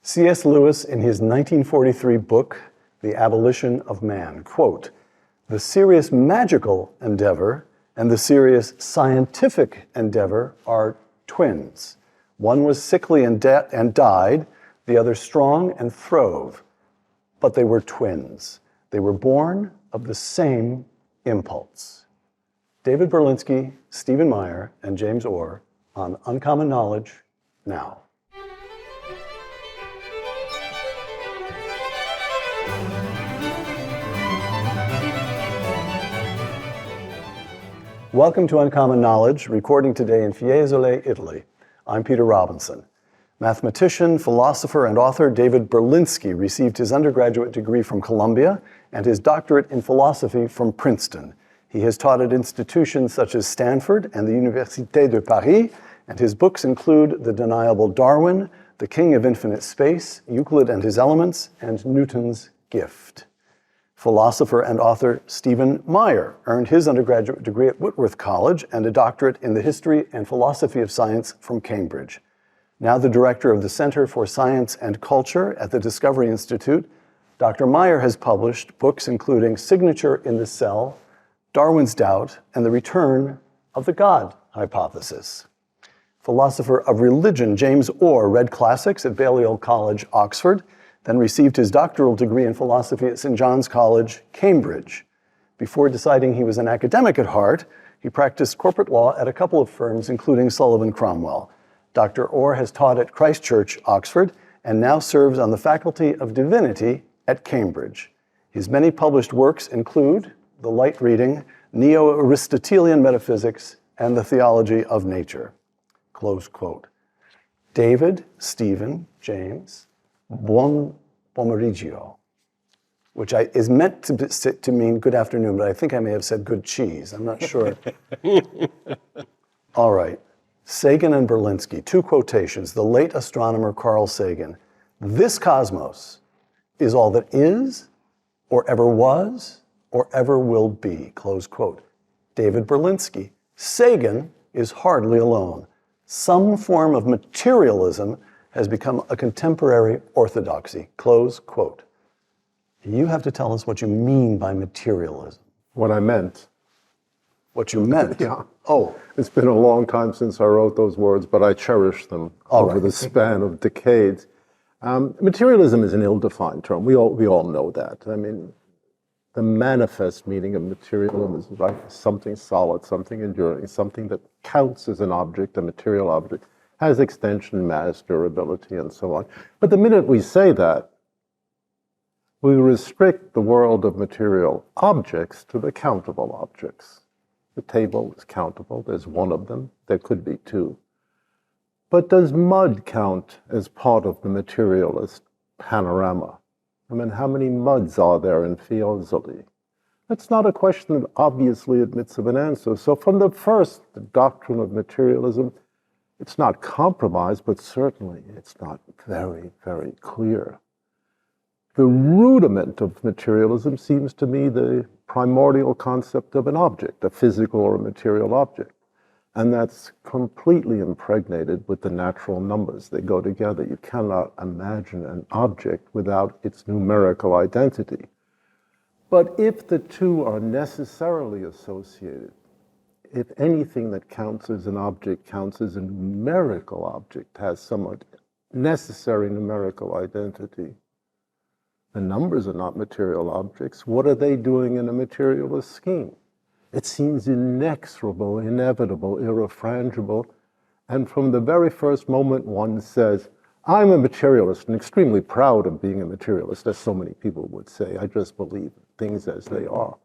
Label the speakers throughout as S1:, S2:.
S1: C.S. Lewis, in his 1943 book, The Abolition of Man, quote, "The serious magical endeavor and the serious scientific endeavor are twins. One was sickly and died, the other strong and throve. But they were twins. They were born of the same impulse." David Berlinski, Stephen Meyer, and James Orr on Uncommon Knowledge now. Welcome to Uncommon Knowledge, recording today in Fiesole, Italy. I'm Peter Robinson. Mathematician, philosopher, and author David Berlinski received his undergraduate degree from Columbia and his doctorate in philosophy from Princeton. He has taught at institutions such as Stanford and the Université de Paris, and his books include The Deniable Darwin, The King of Infinite Space, Euclid and His Elements, and Newton's Gift. Philosopher and author Stephen Meyer earned his undergraduate degree at Whitworth College and a doctorate in the history and philosophy of science from Cambridge. Now the director of the Center for Science and Culture at the Discovery Institute, Dr. Meyer has published books including Signature in the Cell, Darwin's Doubt, and The Return of the God Hypothesis. Philosopher of religion James Orr read classics at Balliol College, Oxford, then received his doctoral degree in philosophy at St. John's College, Cambridge. Before deciding he was an academic at heart, he practiced corporate law at a couple of firms, including Sullivan Cromwell. Dr. Orr has taught at Christ Church, Oxford, and now serves on the Faculty of Divinity at Cambridge. His many published works include the light reading Neo-Aristotelian Metaphysics and the Theology of Nature. Close quote. David, Stephen, James, buon pomeriggio, which is meant to mean good afternoon, but I think I may have said good cheese. I'm not sure. All right. Sagan and Berlinski, two quotations. The late astronomer Carl Sagan, "This cosmos is all that is, or ever was, or ever will be," close quote. David Berlinski, "Sagan is hardly alone. Some form of materialism has become a contemporary orthodoxy," close quote. You have to tell us what you mean by materialism.
S2: What I meant.
S1: What you meant?
S2: Yeah.
S1: Oh.
S2: It's been a long time since I wrote those words, but I cherish them over the span of decades. Materialism is an ill-defined term. We all know that. I mean, the manifest meaning of materialism is like something solid, something enduring, something that counts as an object, a material object, has extension, mass, durability, and so on. But the minute we say that, we restrict the world of material objects to the countable objects. The table is countable. There's one of them. There could be two. But does mud count as part of the materialist panorama? I mean, how many muds are there in Fiesole? That's not a question that obviously admits of an answer. So from the first, the doctrine of materialism, it's not compromised, but certainly it's not very, very clear. The rudiment of materialism seems to me the primordial concept of an object, a physical or a material object. And that's completely impregnated with the natural numbers. They go together. You cannot imagine an object without its numerical identity. But if the two are necessarily associated, if anything that counts as an object counts as a numerical object, has somewhat necessary numerical identity, the numbers are not material objects. What are they doing in a materialist scheme? It seems inexorable, inevitable, irrefrangible. And from the very first moment one says, I'm a materialist and extremely proud of being a materialist, as so many people would say. I just believe things as they are.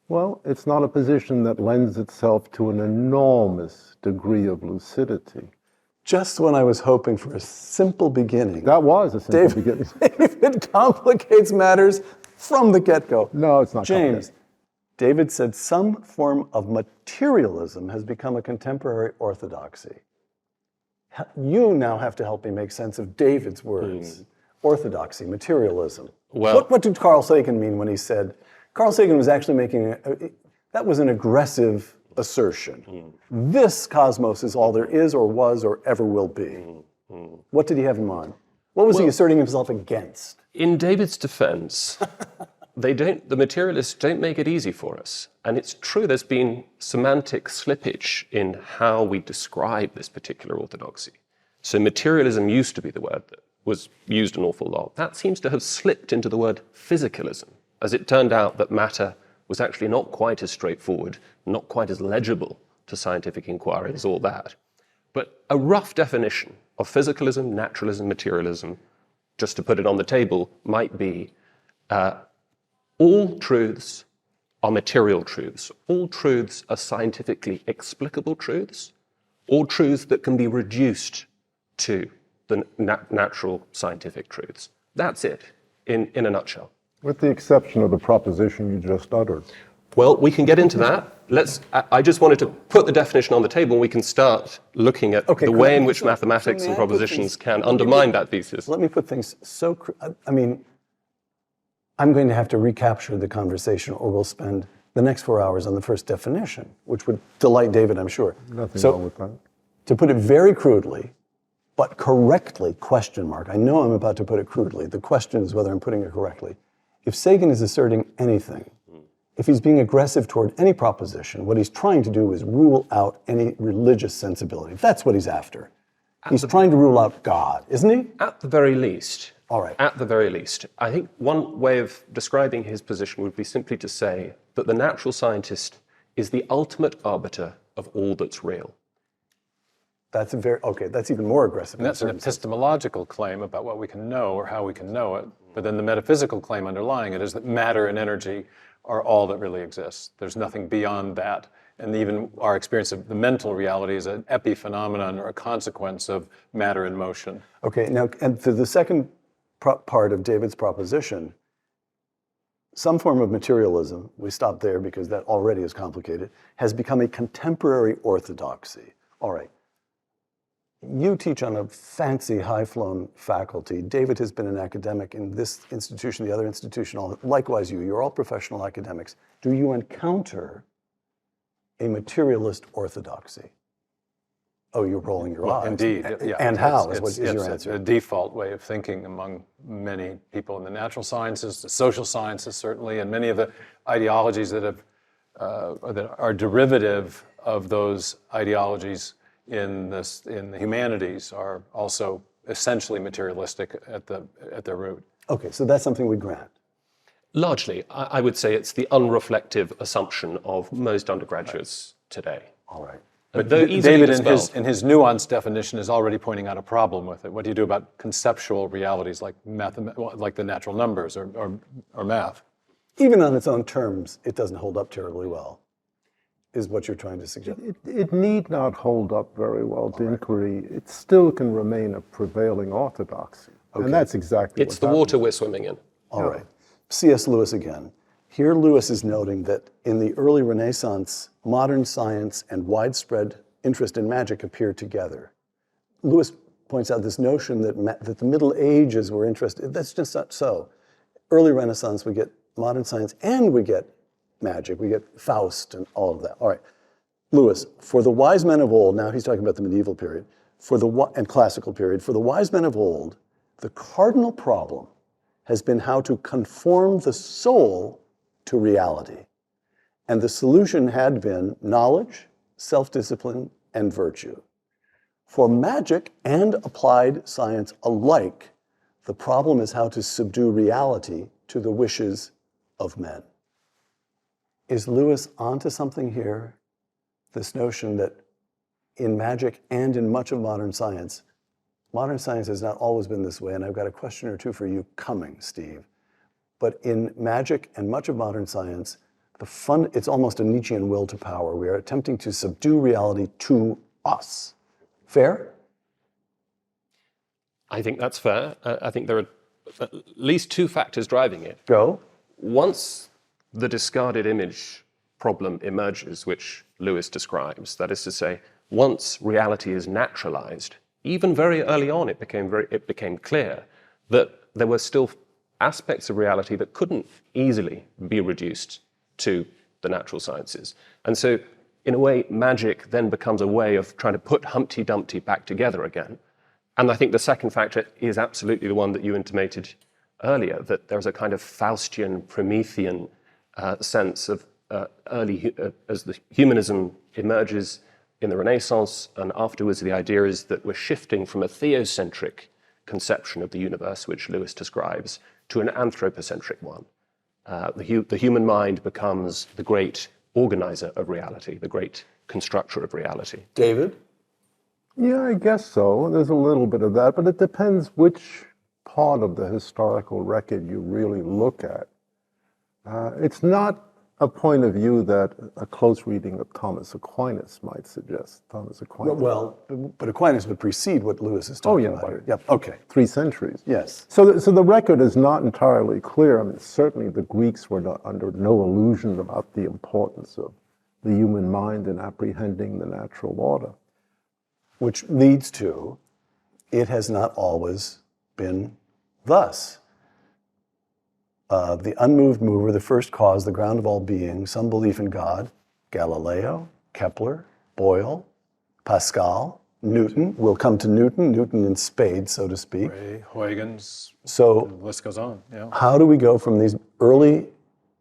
S2: Well, it's not a position that lends itself to an enormous degree of lucidity.
S1: Just when I was hoping for a simple beginning.
S2: That was a simple beginning.
S1: David complicates matters from the get-go.
S2: No, it's not
S1: James, David said some form of materialism has become a contemporary orthodoxy. You now have to help me make sense of David's words. Orthodoxy, materialism.
S3: Well,
S1: what did Carl Sagan mean when he said, Carl Sagan was actually making, that was an aggressive assertion. This cosmos is all there is or was or ever will be. What did he have in mind? What was he asserting himself against?
S3: In David's defense, the materialists don't make it easy for us. And it's true there's been semantic slippage in how we describe this particular orthodoxy. So materialism used to be the word that was used an awful lot. That seems to have slipped into the word physicalism, as it turned out that matter was actually not quite as straightforward, not quite as legible to scientific inquiry as all that. But a rough definition of physicalism, naturalism, materialism, just to put it on the table, might be all truths are material truths. All truths are scientifically explicable truths, all truths that can be reduced to the natural scientific truths. That's it, in a nutshell.
S2: With the exception of the proposition you just uttered.
S3: Well, we can get into that. I just wanted to put the definition on the table, and we can start looking at the way in which mathematics and propositions can undermine that thesis.
S1: Let me put things I'm going to have to recapture the conversation, or we'll spend the next 4 hours on the first definition, which would delight David, I'm sure.
S2: Nothing wrong with that.
S1: To put it very crudely, but correctly, question mark. I know I'm about to put it crudely. The question is whether I'm putting it correctly. If Sagan is asserting anything, if he's being aggressive toward any proposition, what he's trying to do is rule out any religious sensibility. That's what he's after. He's trying to rule out God, isn't he?
S3: At the very least.
S1: All right.
S3: At the very least. I think one way of describing his position would be simply to say that the natural scientist is the ultimate arbiter of all that's real.
S1: That's that's even more aggressive.
S4: And that's an epistemological claim about what we can know or how we can know it. But then the metaphysical claim underlying it is that matter and energy are all that really exists. There's nothing beyond that. And even our experience of the mental reality is an epiphenomenon or a consequence of matter in motion.
S1: Okay, now, and to the second part of David's proposition, some form of materialism, we stop there because that already is complicated, has become a contemporary orthodoxy. All right. You teach on a fancy, high-flown faculty. David has been an academic in this institution, the other institution, likewise you're all professional academics. Do you encounter a materialist orthodoxy? Oh, you're rolling your eyes.
S4: Indeed, yeah.
S1: And how is your answer?
S4: It's a default way of thinking among many people in the natural sciences, the social sciences certainly, and many of the ideologies that are derivative of those ideologies in the humanities are also essentially materialistic at their root.
S1: Okay, so that's something we grant.
S3: Largely, I would say it's the unreflective assumption of most undergraduates today.
S1: All right.
S3: But
S4: David, in his nuanced definition, is already pointing out a problem with it. What do you do about conceptual realities like the natural numbers or math?
S1: Even on its own terms, it doesn't hold up terribly well, is what you're trying to suggest.
S2: It need not hold up very well to inquiry. It still can remain a prevailing orthodoxy. Okay. And that's exactly
S3: it's the water we're swimming in.
S1: All right. C.S. Lewis again. Here Lewis is noting that in the early Renaissance, modern science and widespread interest in magic appear together. Lewis points out this notion that the Middle Ages were interested. That's just not so. Early Renaissance, we get modern science and we get magic. We get Faust and all of that. All right. Lewis, for the wise men of old, now he's talking about the medieval period, and classical period, for the wise men of old, the cardinal problem has been how to conform the soul to reality. And the solution had been knowledge, self-discipline, and virtue. For magic and applied science alike, the problem is how to subdue reality to the wishes of men. Is Lewis onto something here? This notion that in magic and in much of modern science has not always been this way, and I've got a question or two for you coming, Steve. But in magic and much of modern science, it's almost a Nietzschean will to power. We are attempting to subdue reality to us. Fair?
S3: I think that's fair. I think there are at least two factors driving it.
S1: Go.
S3: Once the discarded image problem emerges, which Lewis describes, that is to say, once reality is naturalized, even very early on it became clear that there were still aspects of reality that couldn't easily be reduced to the natural sciences. And so, in a way, magic then becomes a way of trying to put Humpty Dumpty back together again. And I think the second factor is absolutely the one that you intimated earlier, that there's a kind of Faustian, Promethean sense of as the humanism emerges in the Renaissance, and afterwards the idea is that we're shifting from a theocentric conception of the universe, which Lewis describes, to an anthropocentric one. The human mind becomes the great organizer of reality, the great constructor of reality.
S1: David?
S2: Yeah, I guess so. There's a little bit of that, but it depends which part of the historical record you really look at. It's not a point of view that a close reading of Thomas Aquinas might suggest. Thomas Aquinas.
S1: Well, but Aquinas would precede what Lewis is talking about here. Yep. Okay.
S2: 3 centuries.
S1: Yes.
S2: So the record is not entirely clear. I mean, certainly the Greeks were not under no illusion about the importance of the human mind in apprehending the natural order.
S1: Which leads to, it has not always been thus. The unmoved mover, the first cause, the ground of all being, some belief in God, Galileo, Kepler, Boyle, Pascal, Newton. We'll come to Newton in spades, so to speak.
S4: Huygens,
S1: So
S4: the list goes on. Yeah.
S1: how do we go from these early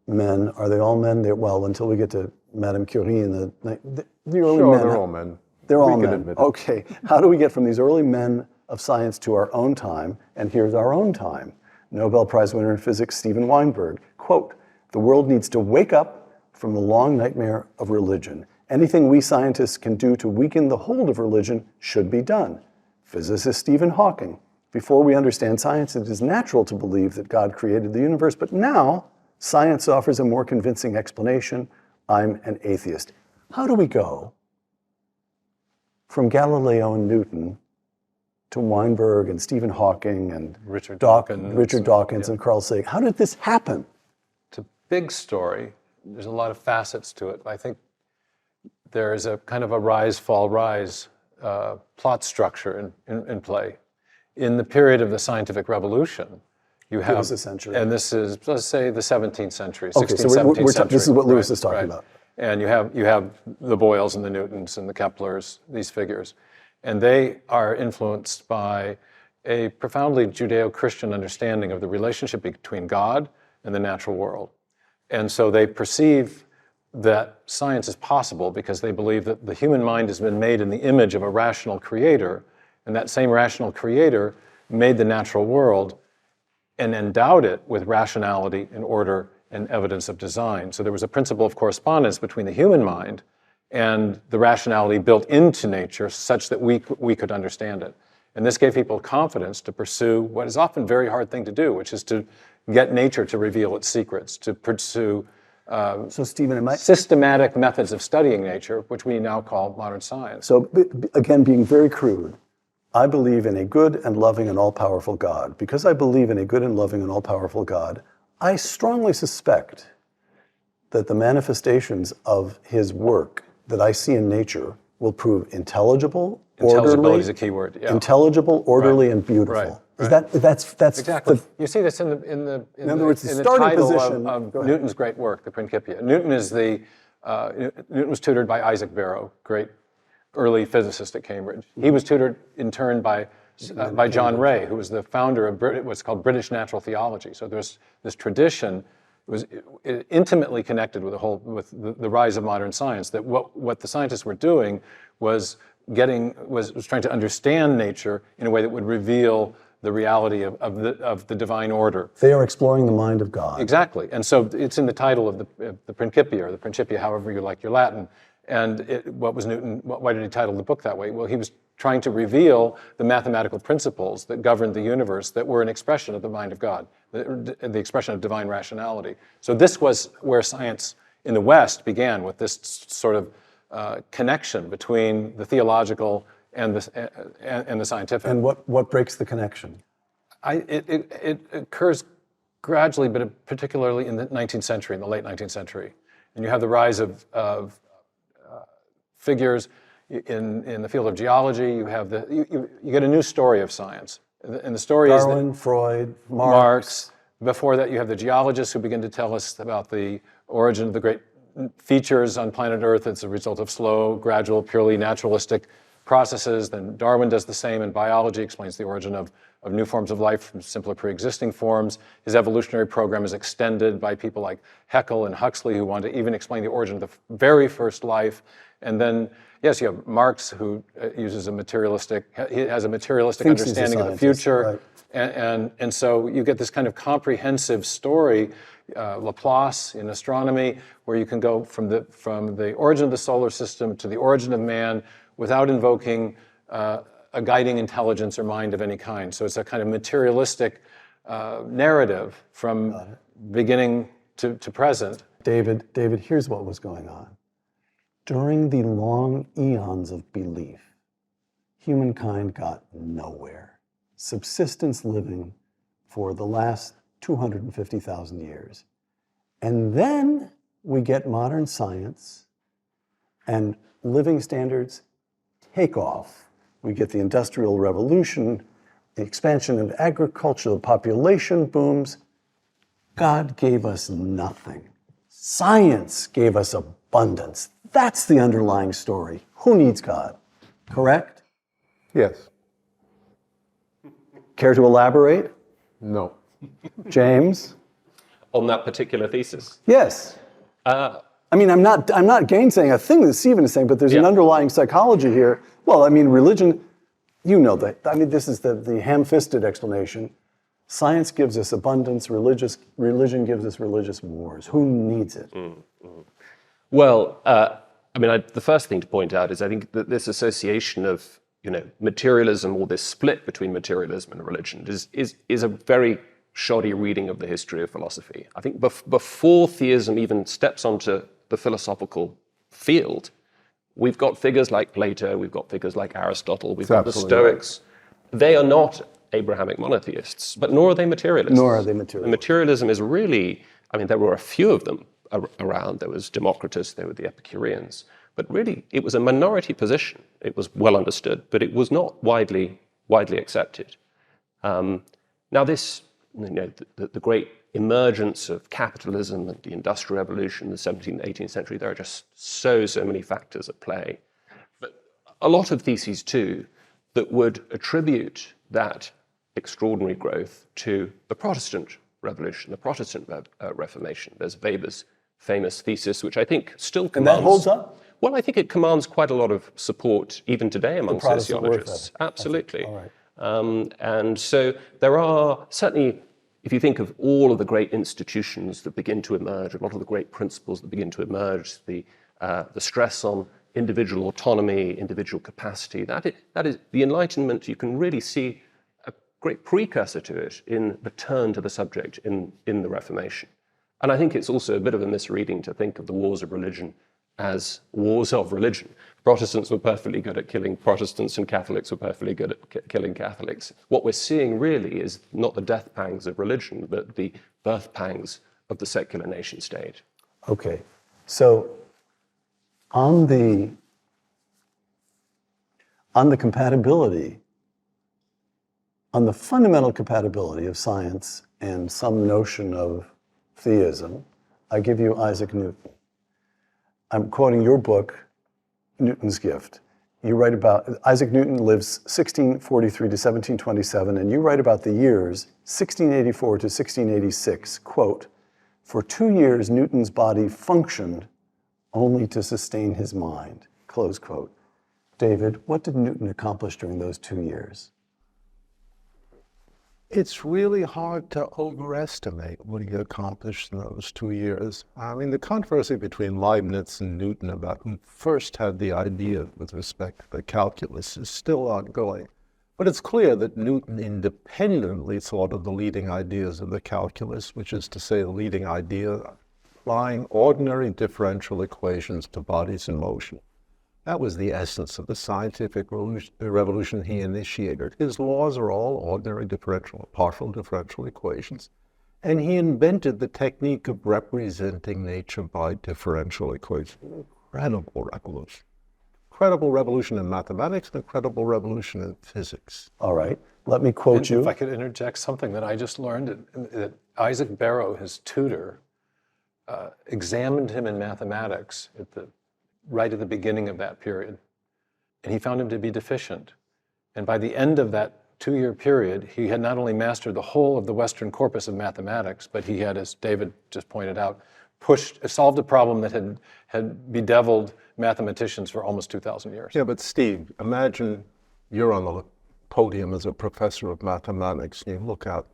S1: men, are they all men? Well, until we get to Madame Curie and the early
S2: Sure,
S1: men.
S2: they're all men.
S1: They're all
S2: We can
S1: men.
S2: admit it.
S1: Okay. How do we get from these early men of science to our own time? And here's our own time. Nobel Prize winner in physics, Stephen Weinberg, quote, "The world needs to wake up from the long nightmare of religion. Anything we scientists can do to weaken the hold of religion should be done." Physicist Stephen Hawking, "Before we understand science, it is natural to believe that God created the universe, but now science offers a more convincing explanation. I'm an atheist." How do we go from Galileo and Newton to Weinberg and Stephen Hawking and
S4: Richard
S1: Dawkins and Carl Sagan? How did this happen?
S4: It's a big story. There's a lot of facets to it. I think there is a kind of a rise, fall, rise plot structure in play. In the period of the scientific revolution, you have,
S1: us a century.
S4: and this is, let's say, the 17th century, 16th,
S1: Okay, so
S4: 17th century.
S1: this is what Lewis
S4: right,
S1: is talking
S4: right.
S1: about.
S4: And you have the Boyles and the Newtons and the Keplers, these figures. And they are influenced by a profoundly Judeo-Christian understanding of the relationship between God and the natural world. And so they perceive that science is possible because they believe that the human mind has been made in the image of a rational creator, and that same rational creator made the natural world and endowed it with rationality and order and evidence of design. So there was a principle of correspondence between the human mind and the rationality built into nature such that we could understand it. And this gave people confidence to pursue what is often a very hard thing to do, which is to get nature to reveal its secrets, to pursue
S1: So Stephen,
S4: systematic methods of studying nature, which we now call modern science.
S1: so again, being very crude, I believe in a good and loving and all-powerful God. Because I believe in a good and loving and all-powerful God, I strongly suspect that the manifestations of his work that I see in nature will prove intelligible,
S4: Intelligibility
S1: orderly,
S4: is a key word. Yeah.
S1: intelligible, orderly,
S4: Right.
S1: and beautiful.
S4: Right.
S1: Is that's
S4: Exactly. You see this in the
S1: other words, the
S4: in the
S1: starting
S4: title
S1: position-
S4: of
S1: Go ahead.
S4: Newton's great work, the Principia. Newton was tutored by Isaac Barrow, great early physicist at Cambridge. He was tutored in turn by John Ray, who was the founder of what's called British natural theology. So there's this tradition. It was intimately connected with the rise of modern science. That what the scientists were doing was trying to understand nature in a way that would reveal the reality of the divine order.
S1: They are exploring the mind of God.
S4: Exactly, and so it's in the title of the Principia, or the Principia, however you like your Latin. And what was Newton? Why did he title the book that way? Well, he was trying to reveal the mathematical principles that governed the universe that were an expression of the mind of God, the expression of divine rationality. So this was where science in the West began, with this sort of connection between the theological and the scientific.
S1: And what breaks the connection?
S4: It occurs gradually, but particularly in the 19th century, in the late 19th century. And you have the rise of figures in the field of geology. You have you get a new story of science, and the story
S1: Darwin,
S4: is
S1: Freud,
S4: Marx. Before that, you have the geologists who begin to tell us about the origin of the great features on planet Earth as a result of slow, gradual, purely naturalistic processes. Then Darwin does the same in biology, explains the origin of new forms of life from simpler pre-existing forms. His evolutionary program is extended by people like Haeckel and Huxley, who want to even explain the origin of the very first life. And then, yes, you have Marx, who uses he has a materialistic understanding of the future.
S1: Right.
S4: And so you get this kind of comprehensive story, Laplace in astronomy, where you can go from the origin of the solar system to the origin of man without invoking a guiding intelligence or mind of any kind. So it's a kind of materialistic narrative from beginning to present.
S1: David, here's what was going on. During the long eons of belief, humankind got nowhere. Subsistence living for the last 250,000 years. And then we get modern science and living standards take off. We get the Industrial Revolution, the expansion of agriculture, the population booms. God gave us nothing. Science gave us abundance. That's the underlying story. Who needs God? Correct?
S2: Yes.
S1: Care to elaborate?
S2: No.
S1: James?
S3: On that particular thesis.
S1: Yes. I mean, I'm not gainsaying a thing that Stephen is saying, but there's an underlying psychology here. Well, I mean, religion, you know that. I mean, this is the ham-fisted explanation. Science gives us abundance, religion gives us religious wars. Who needs it?
S3: Well, I mean, the first thing to point out is I think that this association of, materialism, or this split between materialism and religion is a very shoddy reading of the history of philosophy. I think before theism even steps onto the philosophical field, we've got figures like Plato, we've got figures like Aristotle, we've got the Stoics. Right. They are not Abrahamic monotheists, but nor are they materialists.
S1: Nor are they materialists.
S3: And materialism is really, I mean, there were a few of them around. There was Democritus, there were the Epicureans. But really, it was a minority position. It was well understood, but it was not widely accepted. Now this, the great emergence of capitalism and the Industrial Revolution in the 17th and 18th century, there are just so many factors at play. But a lot of theses too that would attribute that extraordinary growth to the Protestant Revolution, the Protestant Reformation. There's Weber's famous thesis, which I think still commands...
S1: And that holds up?
S3: Well, I think it commands quite a lot of support even today among sociologists. Absolutely.
S1: All right.
S3: And so there are certainly, if you think of all of the great institutions that begin to emerge, a lot of the great principles that begin to emerge, the stress on individual autonomy, individual capacity, that is the Enlightenment. You can really see a great precursor to it in the turn to the subject in the Reformation. And I think it's also a bit of a misreading to think of the wars of religion as wars of religion. Protestants were perfectly good at killing Protestants and Catholics were perfectly good at killing Catholics. What we're seeing really is not the death pangs of religion, but the birth pangs of the secular nation state.
S1: Okay, so on the compatibility, on the fundamental compatibility of science and some notion of theism, I give you Isaac Newton. I'm quoting your book, Newton's Gift. You write about, Isaac Newton lives 1643 to 1727, and you write about the years 1684 to 1686, quote, "For 2 years Newton's body functioned only to sustain his mind," close quote. David, what did Newton accomplish during those 2 years?
S2: It's really hard to overestimate what he accomplished in those 2 years. I mean, the controversy between Leibniz and Newton about who first had the idea with respect to the calculus is still ongoing. But it's clear that Newton independently thought of the leading ideas of the calculus, which is to say the leading idea applying ordinary differential equations to bodies in motion. That was the essence of the scientific revolution he initiated. His laws are all ordinary partial differential equations. And he invented the technique of representing nature by differential equations. Incredible revolution. Incredible revolution in mathematics, an incredible revolution in physics.
S1: All right, let me quote you.
S4: If I could interject something that I just learned, that Isaac Barrow, his tutor, examined him in mathematics right at the beginning of that period. and he found him to be deficient. And by the end of that 2-year period, he had not only mastered the whole of the Western corpus of mathematics, but he had, as David just pointed out, solved a problem that had bedeviled mathematicians for almost 2,000 years.
S2: Yeah, but Steve, imagine you're on the podium as a professor of mathematics, and you look out,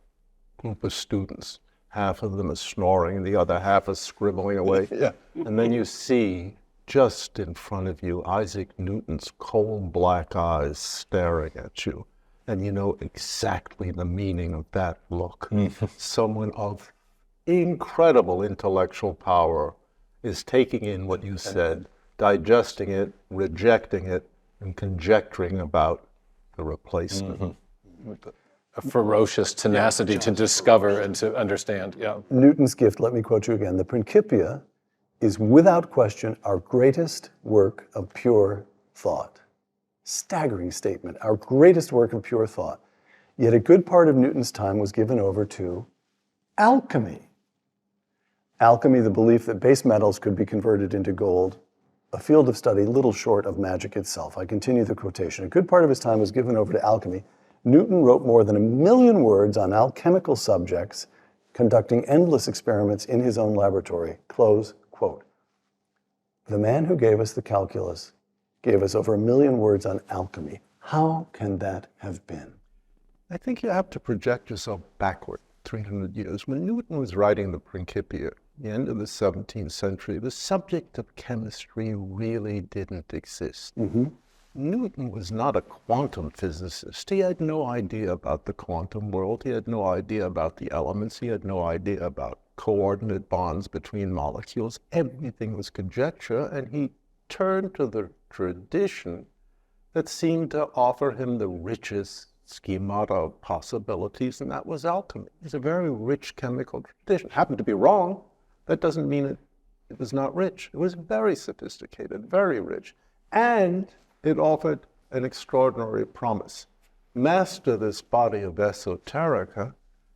S2: group of students, half of them are snoring, and the other half is scribbling away.
S1: Yeah.
S2: And then you see just in front of you Isaac Newton's cold black eyes staring at you. And you know exactly the meaning of that look. Someone of incredible intellectual power is taking in what you said, digesting it, rejecting it, and conjecturing about the replacement.
S4: A ferocious tenacity to discover and to understand. Yeah.
S1: Newton's gift, let me quote you again, the Principia is without question our greatest work of pure thought. Staggering statement, our greatest work of pure thought. Yet a good part of Newton's time was given over to alchemy. Alchemy, the belief that base metals could be converted into gold, a field of study little short of magic itself. I continue the quotation. A good part of his time was given over to alchemy. Newton wrote more than 1 million words on alchemical subjects, conducting endless experiments in his own laboratory. Close quote. The man who gave us the calculus gave us over 1 million words on alchemy. How can that have been?
S2: I think you have to project yourself backward 300 years. When Newton was writing the Principia, the end of the 17th century, the subject of chemistry really didn't exist. Newton was not a quantum physicist. He had no idea about the quantum world. He had no idea about the elements. He had no idea about coordinate bonds between molecules. Everything was conjecture, and he turned to the tradition that seemed to offer him the richest schemata of possibilities, and that was alchemy. It's a very rich chemical tradition. It happened to be wrong. That doesn't mean it was not rich. It was very sophisticated, very rich, and it offered an extraordinary promise. Master this body of esoterica,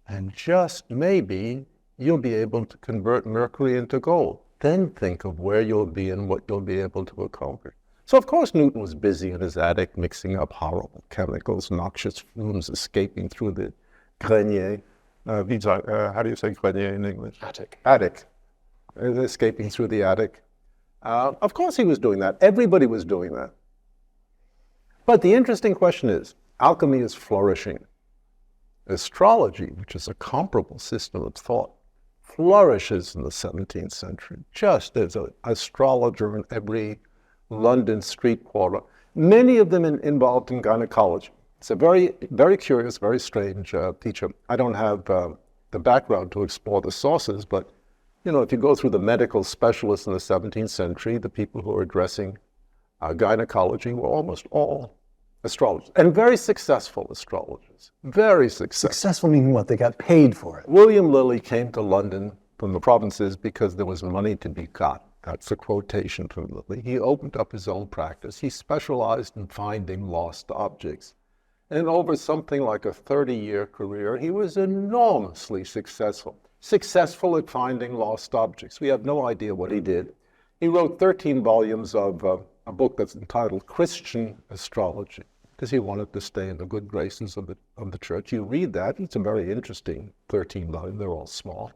S2: and just maybe you'll be able to convert mercury into gold. Then think of where you'll be and what you'll be able to accomplish. So of course Newton was busy in his attic mixing up horrible chemicals, noxious fumes escaping through the grenier. How do you say grenier in English?
S3: Attic.
S2: Attic. Escaping through the attic. Of course he was doing that. Everybody was doing that. But the interesting question is, alchemy is flourishing. Astrology, which is a comparable system of thought, flourishes in the 17th century, just as an astrologer in every London street corner, many of them involved in gynecology. It's a very, very curious, very strange feature. I don't have the background to explore the sources, but you know, if you go through the medical specialists in the 17th century, the people who are addressing gynecology were almost all astrologers, and very successful astrologers, very successful.
S1: Successful meaning what? They got paid for it.
S2: William Lilly came to London from the provinces because there was money to be got. That's a quotation from Lilly. He opened up his own practice. He specialized in finding lost objects. And over something like a 30-year career, he was enormously successful. Successful at finding lost objects. We have no idea what he did. He wrote 13 volumes of a book that's entitled Christian Astrology, because he wanted to stay in the good graces of the church. You read that, it's a very interesting 13 volume, they're all small.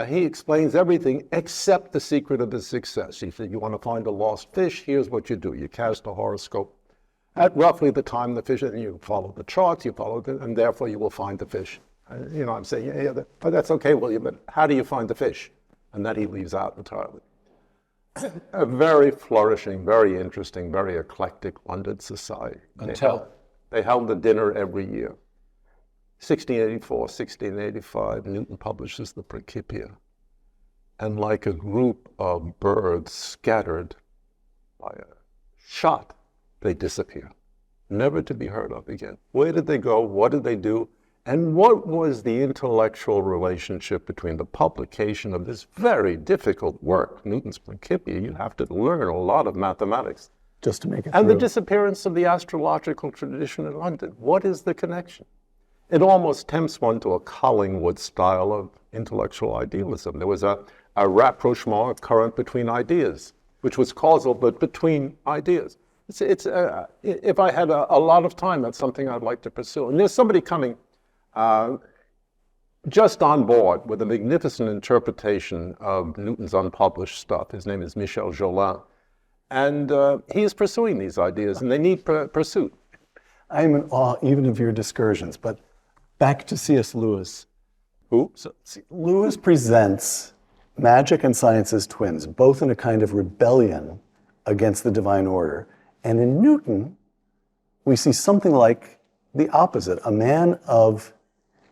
S2: He explains everything except the secret of his success. He said, you want to find a lost fish, here's what you do. You cast a horoscope at roughly the time the fish, and you follow the charts, and therefore you will find the fish. You know, I'm saying, yeah, that's okay, William, but how do you find the fish? And that he leaves out entirely. A very flourishing, very interesting, very eclectic London society.
S4: Until
S2: they held a dinner every year. 1684, 1685, Newton publishes the Principia. And like a group of birds scattered by a shot, they disappear, never to be heard of again. Where did they go? What did they do? And what was the intellectual relationship between the publication of this very difficult work, Newton's Principia? You have to learn a lot of mathematics.
S1: Just to make it
S2: And
S1: through.
S2: the disappearance of the astrological tradition in London. What is the connection? It almost tempts one to a Collingwood style of intellectual idealism. There was a rapprochement current between ideas, which was causal, but between ideas. If I had a lot of time, that's something I'd like to pursue. And there's somebody coming just on board with a magnificent interpretation of Newton's unpublished stuff. His name is Michel Jolin. And he is pursuing these ideas, and they need pursuit.
S1: I'm in awe even of your discursions, but back to C.S. Lewis.
S2: Who?
S1: So, Lewis presents magic and science as twins, both in a kind of rebellion against the divine order. And in Newton, we see something like the opposite, a man of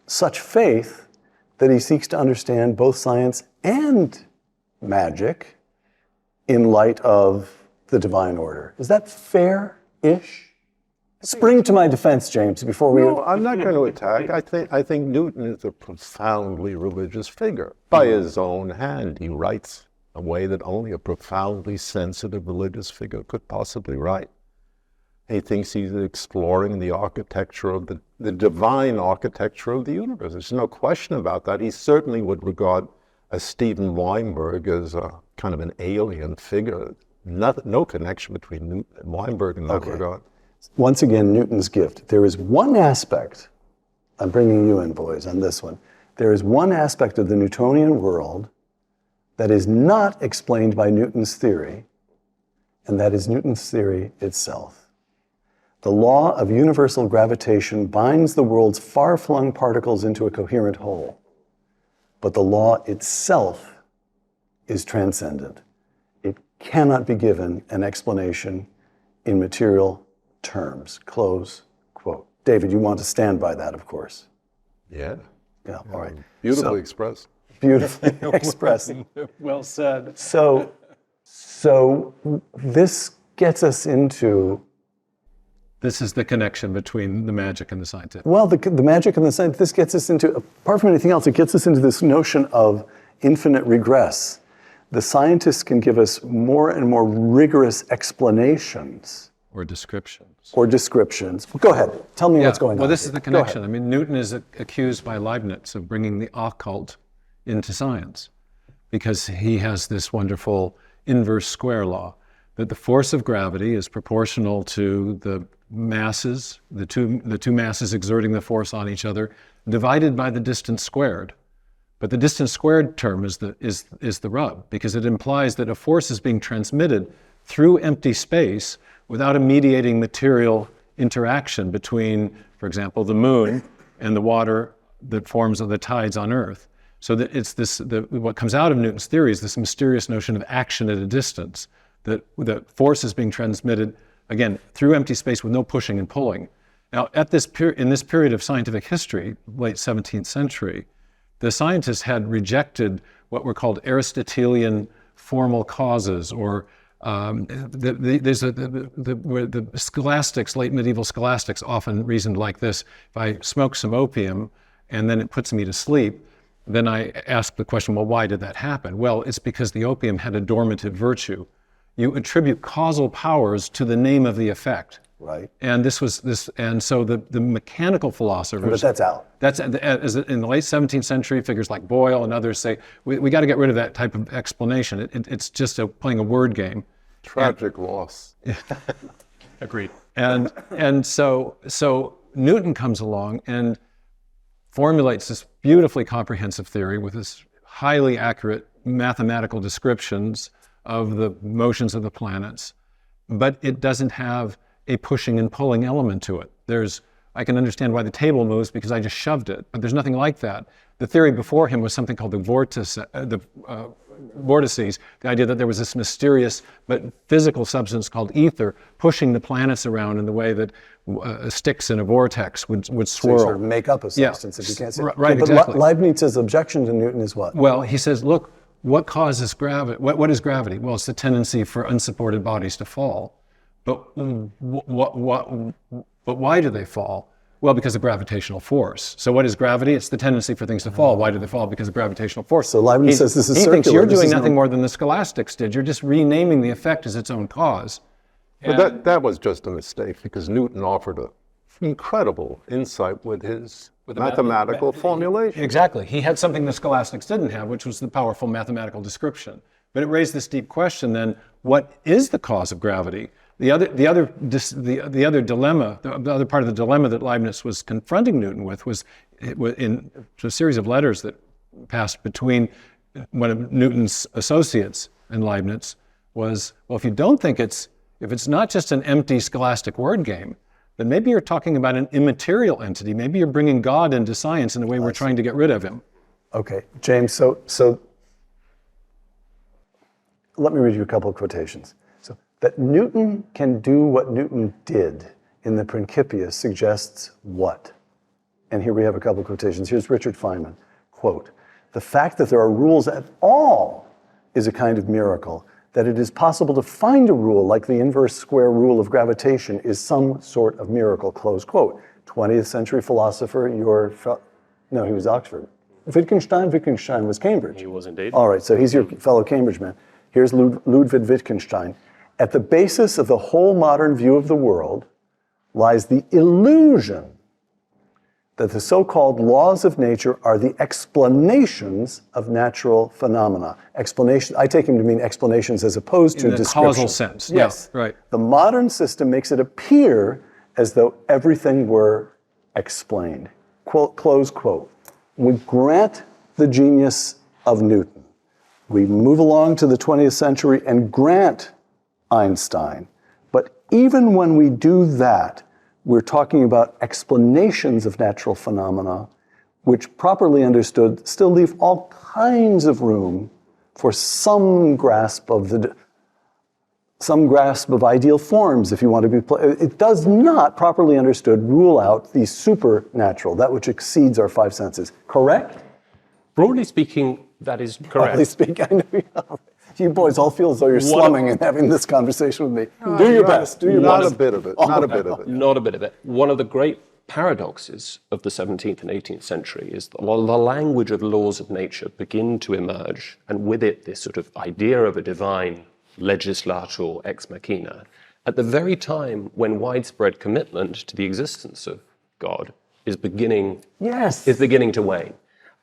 S1: such faith that he seeks to understand both science and magic in light of the divine order. Is that fair-ish? Spring to my defense, James, before we...
S2: No, I'm not going to attack. I think Newton is a profoundly religious figure. By his own hand, he writes a way that only a profoundly sensitive religious figure could possibly write. He thinks he's exploring the architecture of the divine architecture of the universe. There's no question about that. He certainly would regard a Stephen Weinberg as a kind of an alien figure. No connection between Newton and Weinberg in that regard.
S1: Once again, Newton's gift. There is one aspect, I'm bringing you in, boys, on this one. There is one aspect of the Newtonian world that is not explained by Newton's theory, and that is Newton's theory itself. The law of universal gravitation binds the world's far-flung particles into a coherent whole, but the law itself is transcendent. It cannot be given an explanation in material terms. Close quote. David, you want to stand by that, of course.
S2: Yeah.
S1: Yeah, all right.
S2: Beautifully expressed.
S1: Beautifully expressed.
S4: Well said.
S1: So this gets us into...
S4: This is the connection between the magic and the scientific.
S1: Well, the magic and the science, this gets us into, apart from anything else, it gets us into this notion of infinite regress. The scientists can give us more and more rigorous explanations.
S4: Or descriptions.
S1: Or descriptions. Well, go ahead. Tell me what's going on.
S4: Well, this is
S1: here.
S4: the connection. I mean, Newton is accused by Leibniz of bringing the occult into science because he has this wonderful inverse square law that the force of gravity is proportional to the masses, the two masses exerting the force on each other, divided by the distance squared. But the distance squared term is the rub, because it implies that a force is being transmitted through empty space without a mediating material interaction between, for example, the moon and the water that forms the tides on Earth. So that it's what comes out of Newton's theory is this mysterious notion of action at a distance, that force is being transmitted, again, through empty space with no pushing and pulling. Now, in this period of scientific history, late 17th century, the scientists had rejected what were called Aristotelian formal causes, or the scholastics, late medieval scholastics, often reasoned like this: if I smoke some opium and then it puts me to sleep, then I ask the question, well, why did that happen? Well, it's because the opium had a dormitive virtue. You attribute causal powers to the name of the effect.
S1: Right.
S4: And so the mechanical philosophers.
S1: But that's out.
S4: That's in the late 17th century. Figures like Boyle and others say we got to get rid of that type of explanation. It's just playing a word game.
S2: Tragic loss.
S4: Agreed. And so Newton comes along and formulates this beautifully comprehensive theory with this highly accurate mathematical descriptions of the motions of the planets, but it doesn't have a pushing and pulling element to it. I can understand why the table moves because I just shoved it, but there's nothing like that. The theory before him was something called the vortices, the idea that there was this mysterious but physical substance called ether pushing the planets around in the way that sticks in a vortex would swirl.
S1: So you sort of make up a substance if you can't see it.
S4: Right,
S1: but
S4: exactly.
S1: Leibniz's objection to Newton is what?
S4: Well, he says, look, what causes gravity? What is gravity? Well, it's the tendency for unsupported bodies to fall. But why do they fall? Well, because of gravitational force. So what is gravity? It's the tendency for things to fall. Why do they fall? Because of gravitational force.
S1: So Leibniz says this is circular.
S4: He thinks you're doing nothing more than the scholastics did. You're just renaming the effect as its own cause.
S2: But that was just a mistake, because Newton offered an incredible insight with his mathematical formulation.
S4: Exactly. He had something the scholastics didn't have, which was the powerful mathematical description. But it raised this deep question then, what is the cause of gravity? The other dilemma, the other part of the dilemma that Leibniz was confronting Newton with was in a series of letters that passed between one of Newton's associates and Leibniz was, well, if you don't think if it's not just an empty scholastic word game, then maybe you're talking about an immaterial entity. Maybe you're bringing God into science in the way we're trying to get rid of him.
S1: Okay, James, so let me read you a couple of quotations. So that Newton can do what Newton did in the Principia suggests what? And here we have a couple of quotations. Here's Richard Feynman, quote, "The fact that there are rules at all is a kind of miracle. That it is possible to find a rule like the inverse square rule of gravitation is some sort of miracle," close quote. 20th century philosopher, no, he was Oxford. Wittgenstein was Cambridge.
S3: He was indeed.
S1: All right, so he's your fellow Cambridge man. Here's Ludwig Wittgenstein. "At the basis of the whole modern view of the world lies the illusion that the so-called laws of nature are the explanations of natural phenomena." Explanation, I take him to mean explanations as opposed to
S4: in the
S1: description.
S4: causal sense.
S1: Yes.
S4: Yeah, right.
S1: The modern system makes it appear as though everything were explained. Quote, close quote. We grant the genius of Newton. We move along to the 20th century and grant Einstein. But even when we do that, we're talking about explanations of natural phenomena, which properly understood still leave all kinds of room for some grasp of ideal forms, if you want to be. It does not, properly understood, rule out the supernatural, that which exceeds our five senses. Correct?
S3: Broadly speaking, that is correct.
S1: Broadly speaking, I know you boys all feel as though you're slumming and having this conversation with me. Do your best. Do your
S2: Not
S1: best.
S2: a bit of it. Not a bit of it.
S3: Not a bit of it. One of the great paradoxes of the 17th and 18th century is that while the language of laws of nature begin to emerge, and with it this sort of idea of a divine legislator ex machina, at the very time when widespread commitment to the existence of God is beginning to wane.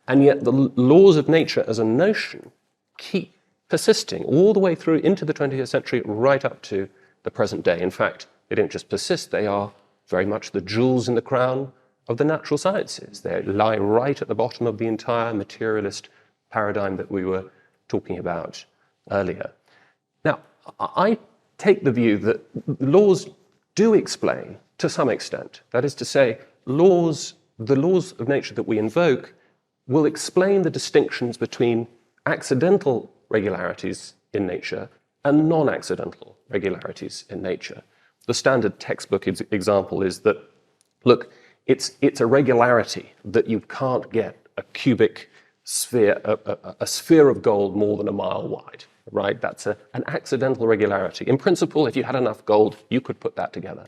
S3: And yet the laws of nature as a notion keep persisting all the way through into the 20th century, right up to the present day. In fact, they don't just persist, they are very much the jewels in the crown of the natural sciences. They lie right at the bottom of the entire materialist paradigm that we were talking about earlier. Now, I take the view that laws do explain to some extent. That is to say, the laws of nature that we invoke will explain the distinctions between accidental regularities in nature and non-accidental regularities in nature. The standard textbook example is that, look, it's a regularity that you can't get a cubic sphere, a sphere of gold more than a mile wide, right? That's an accidental regularity. In principle, if you had enough gold, you could put that together.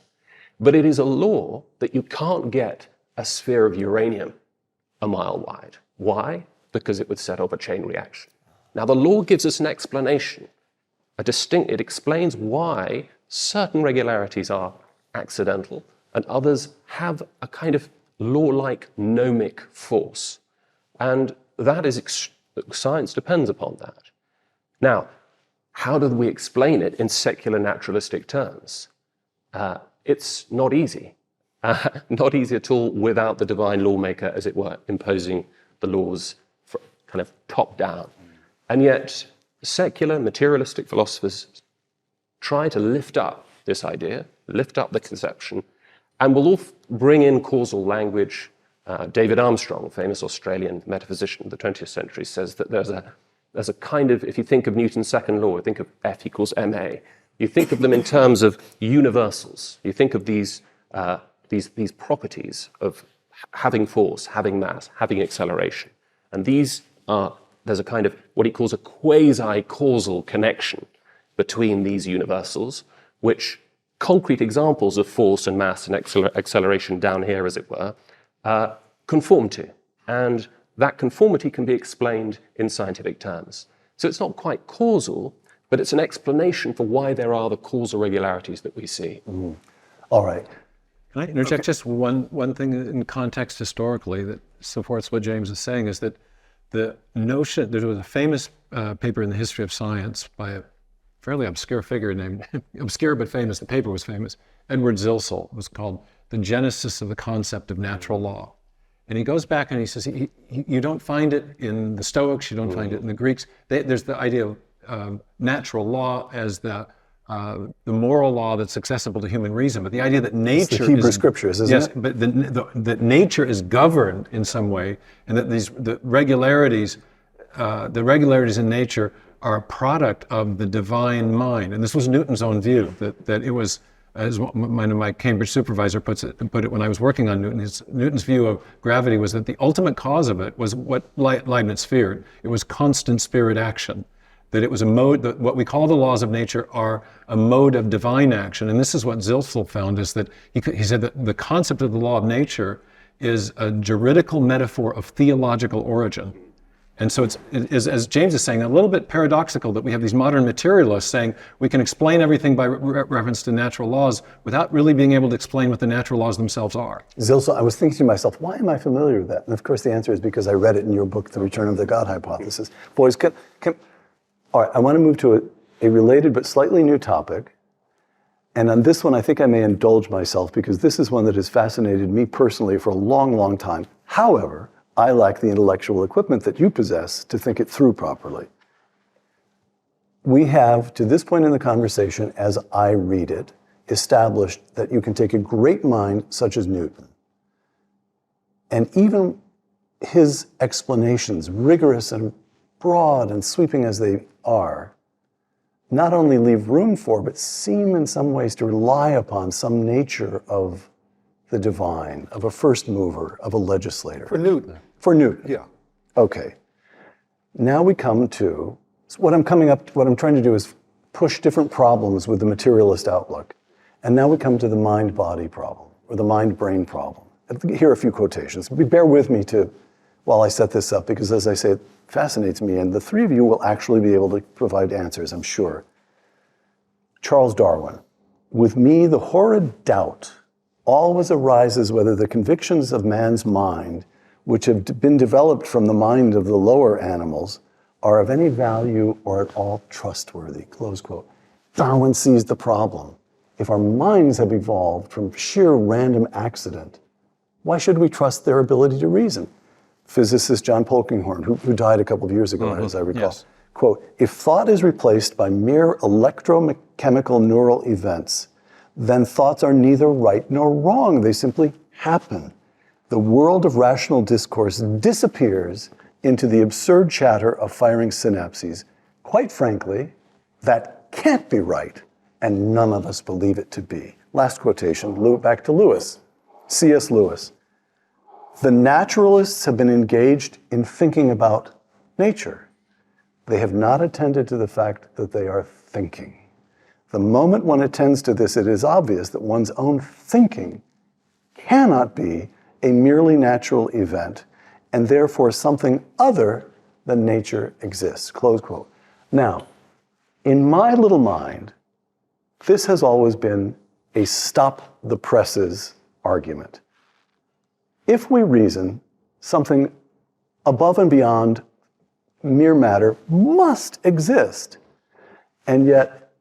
S3: But it is a law that you can't get a sphere of uranium a mile wide. Why? Because it would set off a chain reaction. Now, the law gives us an explanation, it explains why certain regularities are accidental and others have a kind of law-like gnomic force. And that is, science depends upon that. Now, how do we explain it in secular naturalistic terms? It's not easy. Not easy at all without the divine lawmaker, as it were, imposing the laws kind of top down. And yet, secular materialistic philosophers try to lift up this idea, lift up the conception, and will all bring in causal language. David Armstrong, famous Australian metaphysician of the 20th century, says that there's a kind of, if you think of Newton's second law, think of F equals ma, you think of them in terms of universals. You think of these properties of having force, having mass, having acceleration. And there's a kind of what he calls a quasi-causal connection between these universals, which concrete examples of force and mass and acceleration down here, as it were, conform to. And that conformity can be explained in scientific terms. So it's not quite causal, but it's an explanation for why there are the causal regularities that we see.
S1: Mm. All right.
S4: Can I interject just one thing in context historically that supports what James is saying, is that the notion, there was a famous paper in the history of science by a fairly obscure figure named, obscure but famous, the paper was famous, Edward Zilsel. It was called The Genesis of the Concept of Natural Law. And he goes back and he says, you don't find it in the Stoics, you don't find it in the Greeks. There's the idea of natural law as the moral law that's accessible to human reason, but the idea that nature
S1: it's the Hebrew scriptures, isn't
S4: yes,
S1: it?
S4: but that nature is governed in some way, and that the regularities in nature are a product of the divine mind. And this was Newton's own view, that it was, as one of my Cambridge supervisor put it when I was working on Newton, Newton's view of gravity was that the ultimate cause of it was what Leibniz feared. It was constant spirit action. That it was a mode, that what we call the laws of nature are a mode of divine action. And this is what Zilsel found, is that he said that the concept of the law of nature is a juridical metaphor of theological origin. And so it is, as James is saying, a little bit paradoxical that we have these modern materialists saying we can explain everything by reference to natural laws without really being able to explain what the natural laws themselves are.
S1: Zilsel, I was thinking to myself, why am I familiar with that? And of course the answer is because I read it in your book, The Return of the God Hypothesis. Boys, all right, I want to move to a related but slightly new topic. And on this one, I think I may indulge myself because this is one that has fascinated me personally for a long, long time. However, I lack the intellectual equipment that you possess to think it through properly. We have, to this point in the conversation, as I read it, established that you can take a great mind such as Newton, and even his explanations, rigorous and broad and sweeping as they are, not only leave room for, but seem in some ways to rely upon some nature of the divine, of a first mover, of a legislator.
S2: For Newton.
S1: For Newton.
S2: Yeah.
S1: Okay. Now we come to, so what I'm trying to do is push different problems with the materialist outlook. And now we come to the mind-body problem, or the mind-brain problem. Here are a few quotations. Bear with me while I set this up, because as I say, it fascinates me, and the three of you will actually be able to provide answers, I'm sure. Charles Darwin, with me the horrid doubt always arises whether the convictions of man's mind, which have been developed from the mind of the lower animals, are of any value or at all trustworthy, close quote. Darwin sees the problem. If our minds have evolved from sheer random accident, why should we trust their ability to reason? Physicist John Polkinghorne, who died a couple of years ago, as I recall,
S4: yes.
S1: Quote, if thought is replaced by mere electrochemical neural events, then thoughts are neither right nor wrong. They simply happen. The world of rational discourse disappears into the absurd chatter of firing synapses. Quite frankly, that can't be right, and none of us believe it to be. Last quotation, back to Lewis, C.S. Lewis. The naturalists have been engaged in thinking about nature. They have not attended to the fact that they are thinking. The moment one attends to this, it is obvious that one's own thinking cannot be a merely natural event, and therefore something other than nature exists, close quote. Now, in my little mind, this has always been a stop the presses argument. If we reason, something above and beyond mere matter must exist, and yet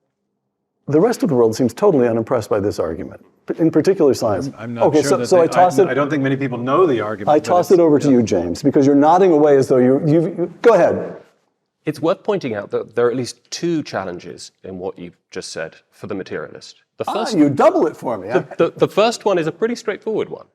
S1: the rest of the world seems totally unimpressed by this argument, in particular science.
S4: I'm not sure I don't think many people know the argument.
S1: I toss it over to you, James, because you're nodding away as though you go ahead.
S3: It's worth pointing out that there are at least two challenges in what you've just said for the materialist. The first,
S1: you double it for me.
S3: the first one is a pretty straightforward one.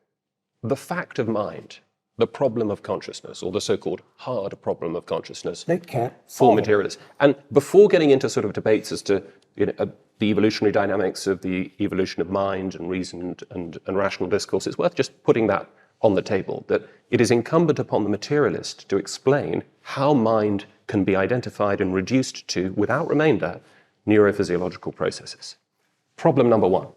S3: The fact of mind, the problem of consciousness, or the so-called hard problem of consciousness
S1: They can't
S3: for
S1: solve it.
S3: materialists. And before getting into sort of debates as to the evolutionary dynamics of the evolution of mind and reason and rational discourse, it's worth just putting that on the table, that it is incumbent upon the materialist to explain how mind can be identified and reduced to, without remainder, neurophysiological processes. Problem number one.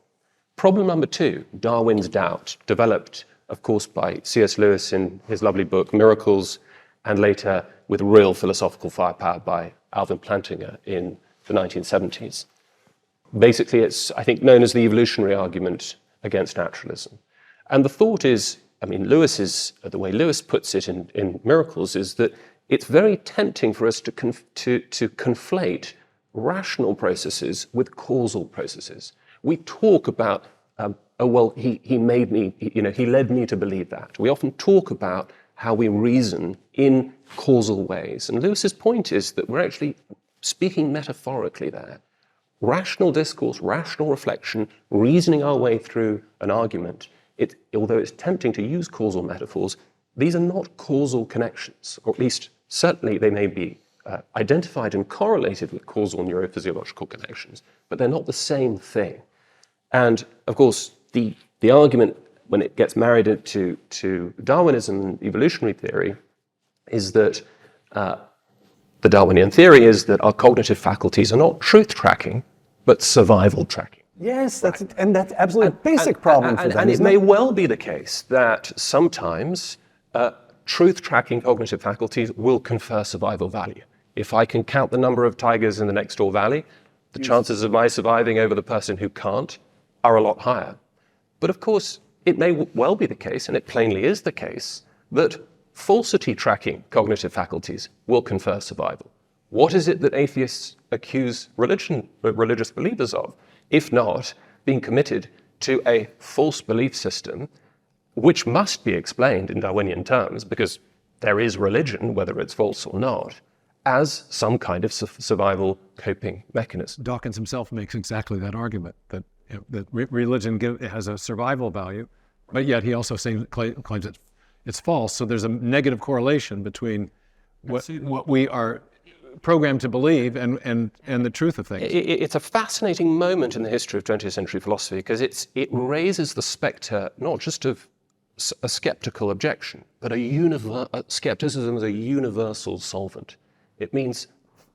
S3: Problem number two, Darwin's doubt, developed, of course, by C.S. Lewis in his lovely book, Miracles, and later with real philosophical firepower by Alvin Plantinga in the 1970s. Basically, it's, I think, known as the evolutionary argument against naturalism. And the thought is, I mean, the way Lewis puts it in Miracles is that it's very tempting for us to conflate rational processes with causal processes. We talk about, oh, well, he made me, he led me to believe that. We often talk about how we reason in causal ways. And Lewis's point is that we're actually speaking metaphorically there. Rational discourse, rational reflection, reasoning our way through an argument, although it's tempting to use causal metaphors, these are not causal connections, or at least certainly they may be identified and correlated with causal neurophysiological connections, but they're not the same thing. And of course, the argument when it gets married to Darwinism and evolutionary theory is that the Darwinian theory is that our cognitive faculties are not truth tracking, but survival tracking.
S1: Yes, that's absolutely a basic problem for them.
S3: And it may well be the case that sometimes truth tracking cognitive faculties will confer survival value. If I can count the number of tigers in the next door valley, the chances of my surviving over the person who can't are a lot higher. But of course, it may well be the case, and it plainly is the case, that falsity tracking cognitive faculties will confer survival. What is it that atheists accuse religious believers of, if not being committed to a false belief system, which must be explained in Darwinian terms, because there is religion, whether it's false or not, as some kind of survival coping mechanism.
S4: Dawkins himself makes exactly that argument, that religion has a survival value, but yet he also claims it's false. So there's a negative correlation between what we are programmed to believe and the truth of things.
S3: It's a fascinating moment in the history of 20th century philosophy because it raises the specter not just of a skeptical objection, but skepticism as a universal solvent. It means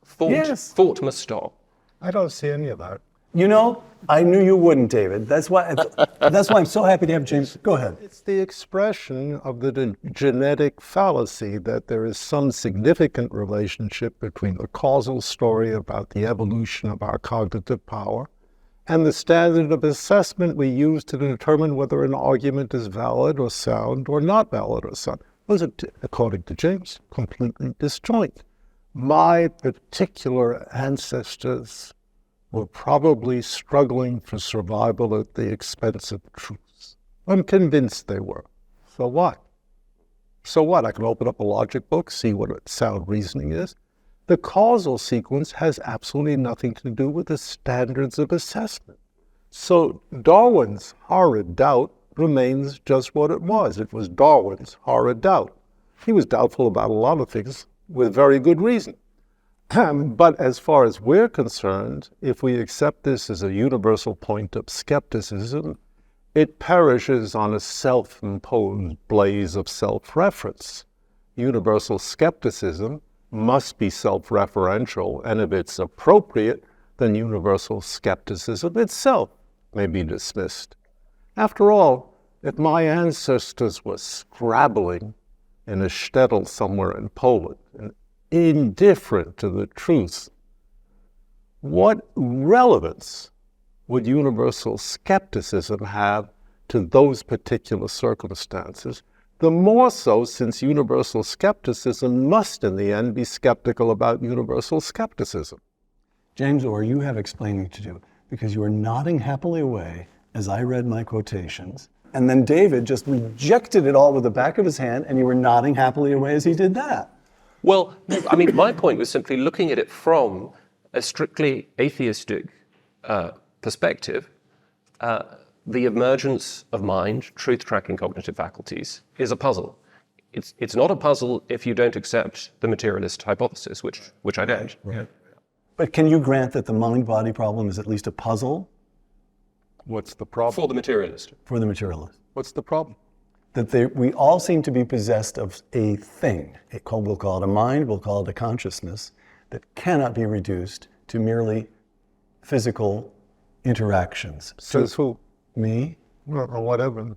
S3: thought must stop.
S2: I don't see any of that.
S1: You know, I knew you wouldn't, David. That's why I'm so happy to have James. Go ahead.
S2: It's the expression of the genetic fallacy that there is some significant relationship between the causal story about the evolution of our cognitive power and the standard of assessment we use to determine whether an argument is valid or sound or not valid or sound. Was it, according to James, completely disjoint? My particular ancestors were probably struggling for survival at the expense of truth. I'm convinced they were. So what? So what? I can open up a logic book, see what sound reasoning is. The causal sequence has absolutely nothing to do with the standards of assessment. So Darwin's horrid doubt remains just what it was. It was Darwin's horrid doubt. He was doubtful about a lot of things with very good reason. But as far as we're concerned, if we accept this as a universal point of skepticism, it perishes on a self-imposed blaze of self-reference. Universal skepticism must be self-referential, and if it's appropriate, then universal skepticism itself may be dismissed. After all, if my ancestors were scrabbling in a shtetl somewhere in Poland, and indifferent to the truth, what relevance would universal skepticism have to those particular circumstances? The more so since universal skepticism must in the end be skeptical about universal skepticism.
S1: James, or you have explaining to do, because you were nodding happily away as I read my quotations, and then David just rejected it all with the back of his hand, and you were nodding happily away as he did that.
S3: Well, I mean, my point was simply looking at it from a strictly atheistic perspective. The emergence of mind, truth-tracking cognitive faculties, is a puzzle. It's not a puzzle if you don't accept the materialist hypothesis, which I don't.
S1: Right. But can you grant that the mind-body problem is at least a puzzle?
S2: What's the problem?
S3: For the materialist.
S1: For the materialist.
S2: What's the problem?
S1: That we all seem to be possessed of a thing. We'll call it a mind, we'll call it a consciousness, that cannot be reduced to merely physical interactions.
S2: Says who?
S1: Me?
S2: Or whatever.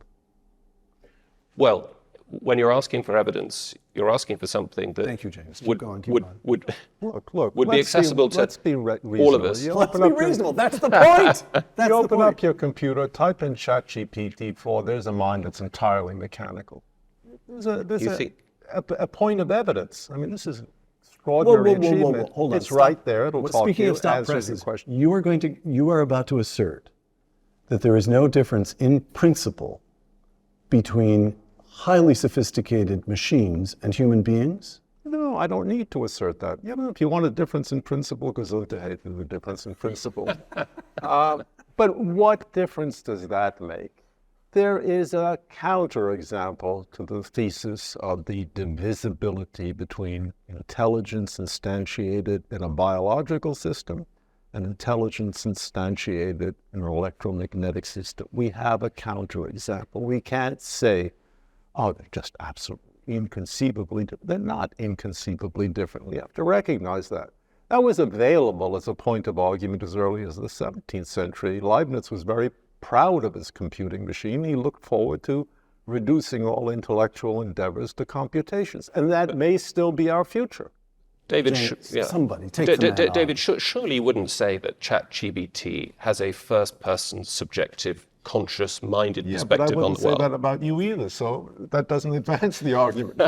S3: Well, when you're asking for evidence, you're asking for something that
S1: Thank you, James.
S3: would
S2: Look,
S3: be accessible to all of us.
S1: Let's be reasonable. That's the point. That's
S2: You open up your computer, type in ChatGPT-4, there's a mind that's entirely mechanical. There's a point of evidence. I mean, this is extraordinary achievement.
S1: Hold on.
S2: It's
S1: Stop.
S2: right there. It'll talk to
S1: Speaking
S2: you,
S1: of stop
S2: answer your
S1: presses,
S2: question.
S1: you are about to assert that there is no difference in principle between highly sophisticated machines and human beings?
S2: No, I don't need to assert that. If you want a difference in principle, Gesundheit is a difference in principle. But what difference does that make? There is a counterexample to the thesis of the divisibility between intelligence instantiated in a biological system and intelligence instantiated in an electromagnetic system. We have a counterexample. We can't say, oh, they're just absolutely inconceivably different. They're not inconceivably different. We have to recognize that. That was available as a point of argument as early as the 17th century. Leibniz was very proud of his computing machine. He looked forward to reducing all intellectual endeavors to computations. And that may still be our future.
S3: David,
S1: Somebody take the man
S3: David, surely you wouldn't say that ChatGPT has a first-person subjective, conscious-minded perspective on the world.
S2: But I wouldn't say that about you either, so that doesn't advance the argument.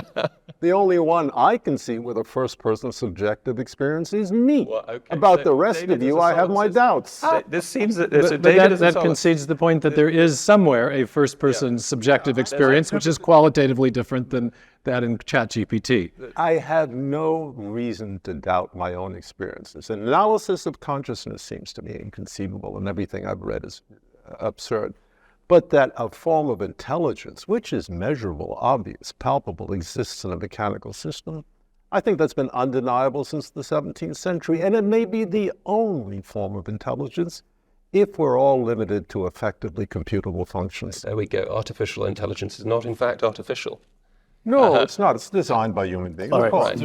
S2: The only one I can see with a first-person subjective experience is me.
S3: Well, okay.
S2: About the rest of you, I have my doubts.
S3: This seems that
S4: But that concedes the point that there is somewhere a first-person subjective experience, which is qualitatively different than that in ChatGPT.
S2: I have no reason to doubt my own experiences. An analysis of consciousness seems to me inconceivable, and everything I've read is absurd. But that a form of intelligence, which is measurable, obvious, palpable, exists in a mechanical system, I think that's been undeniable since the 17th century, and it may be the only form of intelligence if we're all limited to effectively computable functions.
S3: There we go. Artificial intelligence is not, in fact, artificial.
S2: No, it's not. It's designed by human beings.
S1: All
S2: Of course.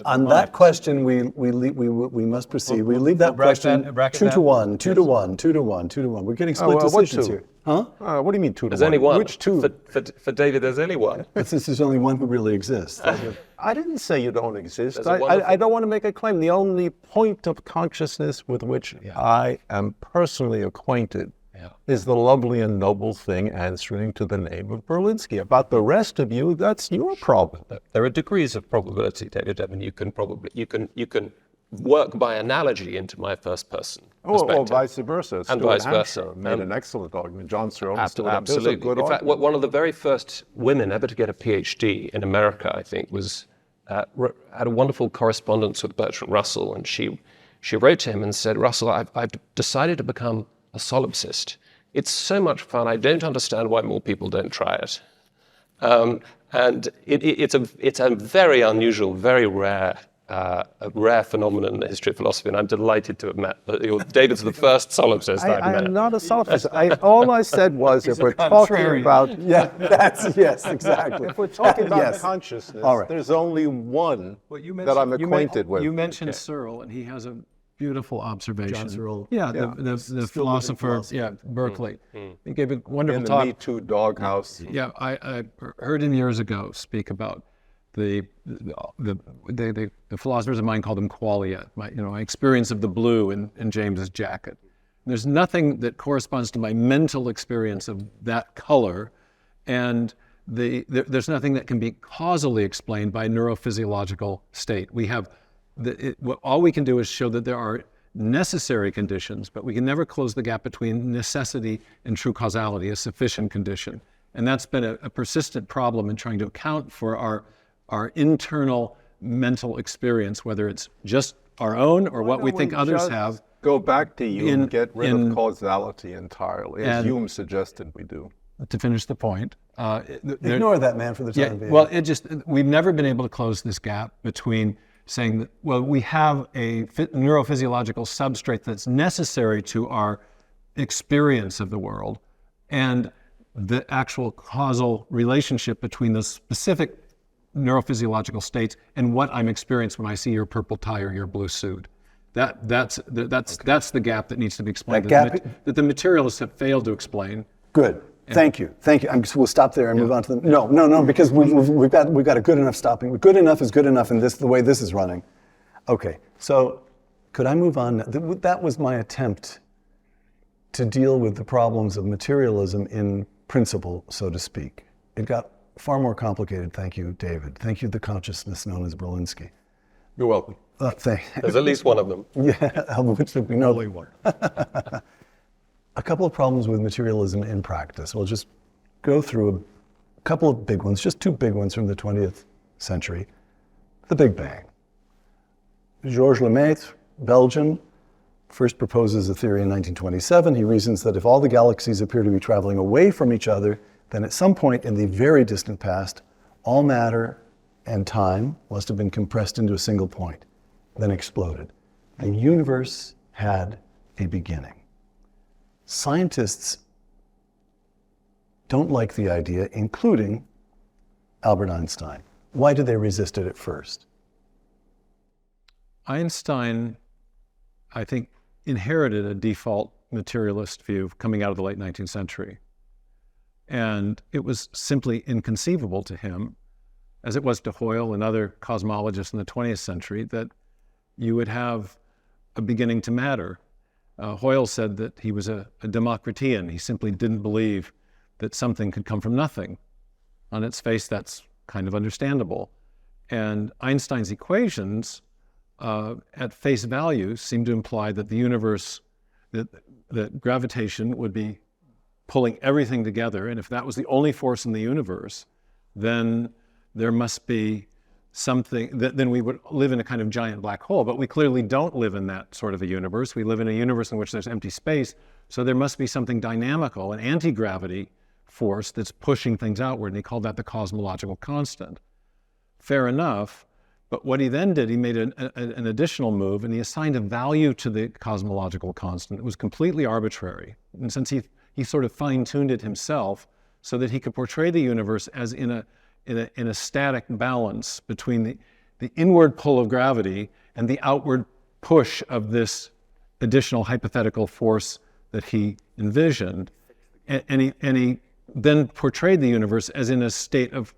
S1: On that question, we must proceed. We leave that question
S4: bracket
S1: 2
S4: that?
S1: to 1, 2 to 1, 2 to 1, 2 to 1. We're getting split
S2: what
S1: decisions
S2: two?
S1: here. Huh?
S2: What do you mean 2 to 1?
S3: There's only one.
S2: Which two?
S3: For David, there's only one.
S1: But since there's only one who really exists.
S2: I didn't say you don't exist.
S3: There's a wonderful-
S2: I don't want to make a claim. The only point of consciousness with which I am personally acquainted is the lovely and noble thing answering to the name of Berlinski. About the rest of you, that's your problem.
S3: There are degrees of probability, David. I mean, you can work by analogy into my first-person perspective.
S2: Or vice versa.
S3: And
S2: Stuart
S3: vice
S2: Hampshire
S3: versa.
S2: made an excellent argument. John Searle and Stuart Hampshire.
S3: Absolutely.
S2: Good
S3: In fact,
S2: argument.
S3: one of the very first women ever to get a PhD in America, I think, was had a wonderful correspondence with Bertrand Russell, and she wrote to him and said, "Russell, I've decided to become a solipsist. It's so much fun. I don't understand why more people don't try it." And it's a very unusual, very rare, a rare phenomenon in the history of philosophy, and I'm delighted to have met. David's the first solipsist I've
S2: I
S3: met.
S2: am not a solipsist. All I said was if we're talking about
S1: Yes, exactly.
S2: if we're talking about
S1: Yes.
S2: consciousness,
S1: All right.
S2: there's only one that I'm acquainted with.
S4: You mentioned Searle, and he has a beautiful observation.
S1: John Searle.
S4: Yeah, the philosopher, Berkeley. He gave a wonderful
S2: in the
S4: talk.
S2: Me Too doghouse.
S4: Yeah, I heard him years ago speak about the philosophers of mind called them qualia, my experience of the blue in James's jacket. There's nothing that corresponds to my mental experience of that color, and there's nothing that can be causally explained by neurophysiological state. We have all we can do is show that there are necessary conditions, but we can never close the gap between necessity and true causality, a sufficient condition. And that's been a persistent problem in trying to account for our internal mental experience, whether it's just our own or what we think others have.
S2: Go back to Hume and get rid
S4: in-
S2: of causality entirely, as Hume suggested we do.
S4: To finish the point.
S1: Ignore that man for the time being.
S4: Well, we've never been able to close this gap between saying that, well, we have a neurophysiological substrate that's necessary to our experience of the world, and the actual causal relationship between those specific neurophysiological states and what I'm experiencing when I see your purple tie or your blue suit. That's the gap that needs to be explained. That the materialists have failed to explain.
S1: Good. Thank you. We'll stop there and move on to the. No, because we've got a good enough stopping. Good enough is good enough in the way this is running. Okay, so could I move on? That was my attempt to deal with the problems of materialism in principle, so to speak. It got far more complicated. Thank you, David. Thank you, the consciousness known as Berlinski.
S4: You're welcome.
S3: There's at least one of them.
S1: Yeah, which we know. Only one. A couple of problems with materialism in practice. We'll just go through a couple of big ones, just two big ones from the 20th century. The Big Bang. Georges Lemaitre, Belgian, first proposes a theory in 1927. He reasons that if all the galaxies appear to be traveling away from each other, then at some point in the very distant past, all matter and time must have been compressed into a single point, then exploded. The universe had a beginning. Scientists don't like the idea, including Albert Einstein. Why did they resist it at first?
S4: Einstein, I think, inherited a default materialist view coming out of the late 19th century. And it was simply inconceivable to him, as it was to Hoyle and other cosmologists in the 20th century, that you would have a beginning to matter. Hoyle said that he was a Democritean. He simply didn't believe that something could come from nothing. On its face, that's kind of understandable. And Einstein's equations, at face value, seem to imply that the universe, that gravitation would be pulling everything together, and if that was the only force in the universe, then there must be something, then we would live in a kind of giant black hole. But we clearly don't live in that sort of a universe. We live in a universe in which there's empty space, so there must be something dynamical, an anti-gravity force that's pushing things outward, and he called that the cosmological constant. Fair enough, but what he then did, he made an additional move, and he assigned a value to the cosmological constant. It was completely arbitrary, and since he sort of fine-tuned it himself so that he could portray the universe as in a static balance between the inward pull of gravity and the outward push of this additional hypothetical force that he envisioned. And he then portrayed the universe as in a state of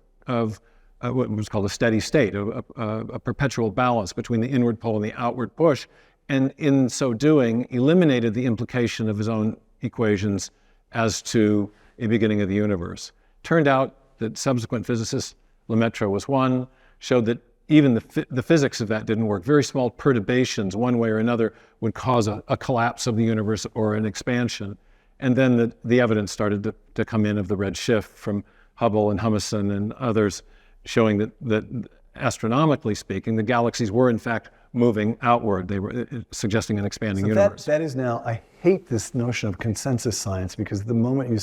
S4: what was called a steady state, a perpetual balance between the inward pull and the outward push, and in so doing, eliminated the implication of his own equations as to a beginning of the universe. Turned out that subsequent physicists, Lemaitre was one, showed that even the physics of that didn't work. Very small perturbations, one way or another, would cause a collapse of the universe or an expansion. And then the evidence started to come in of the red shift from Hubble and Humason and others, showing that astronomically speaking, the galaxies were in fact moving outward. They were suggesting an expanding universe.
S1: That is now, I hate this notion of consensus science, because the moment you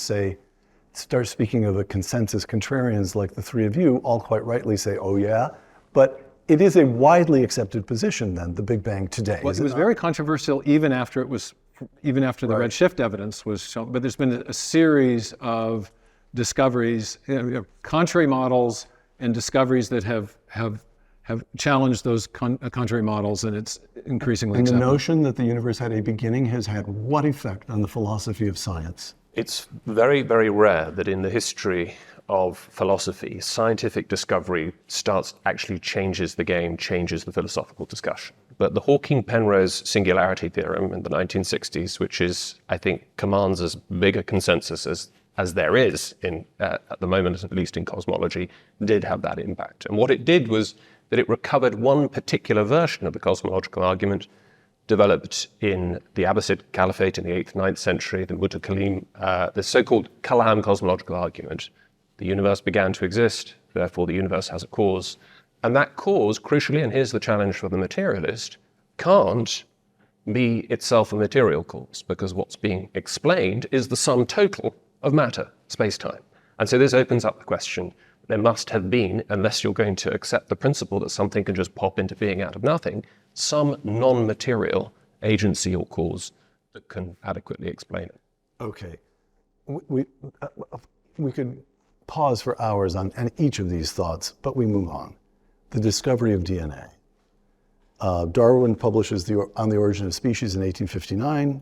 S1: start speaking of a consensus, contrarians like the three of you all quite rightly say, oh yeah, but it is a widely accepted position then, the Big Bang today.
S4: Well, it was very controversial even after the redshift evidence was shown, but there's been a series of discoveries, contrary models and discoveries that have challenged those contrary models, and it's increasingly accepted.
S1: And the notion that the universe had a beginning has had what effect on the philosophy of science?
S3: It's very, very rare that in the history of philosophy, scientific discovery actually changes the game, changes the philosophical discussion. But the Hawking-Penrose singularity theorem in the 1960s, which I think commands as big a consensus as there is at the moment, at least in cosmology, did have that impact. And what it did was that it recovered one particular version of the cosmological argument developed in the Abbasid Caliphate in the 8th, 9th century, the Mutakalim, the so-called Kalam cosmological argument. The universe began to exist, therefore the universe has a cause. And that cause, crucially, and here's the challenge for the materialist, can't be itself a material cause, because what's being explained is the sum total of matter, space-time. And so this opens up the question, there must have been, unless you're going to accept the principle that something can just pop into being out of nothing, some non-material agency or cause that can adequately explain it.
S1: Okay. We could pause for hours on each of these thoughts, but we move on. The discovery of DNA. Darwin publishes On the Origin of Species in 1859.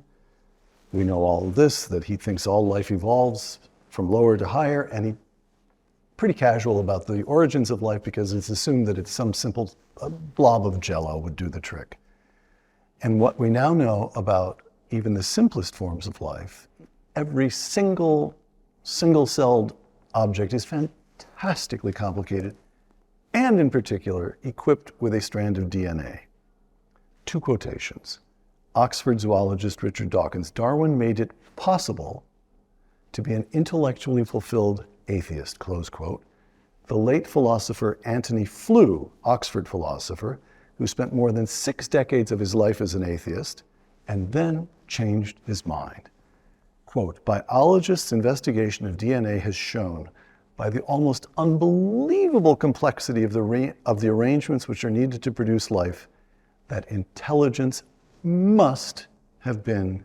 S1: We know all of this, that he thinks all life evolves from lower to higher, and he's pretty casual about the origins of life because it's assumed that it's some simple blob of jello would do the trick. And what we now know about even the simplest forms of life, every single-celled object is fantastically complicated and in particular, equipped with a strand of DNA. Two quotations. Oxford zoologist Richard Dawkins: Darwin made it possible to be an intellectually fulfilled atheist, close quote. The late philosopher Antony Flew, Oxford philosopher, who spent more than 6 decades of his life as an atheist, and then changed his mind. Quote, biologists' investigation of DNA has shown, by the almost unbelievable complexity of the arrangements which are needed to produce life, that intelligence must have been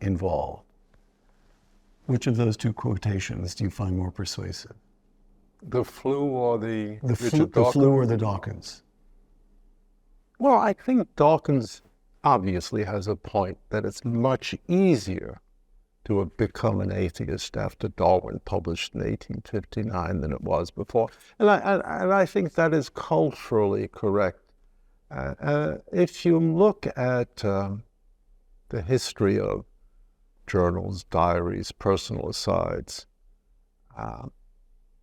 S1: involved. Which of those two quotations do you find more persuasive?
S2: The Flew or the
S1: The Flew or the Dawkins?
S2: Well, I think Dawkins obviously has a point that it's much easier to have become an atheist after Darwin published in 1859 than it was before. And I think that is culturally correct. If you look at the history of journals, diaries, personal asides,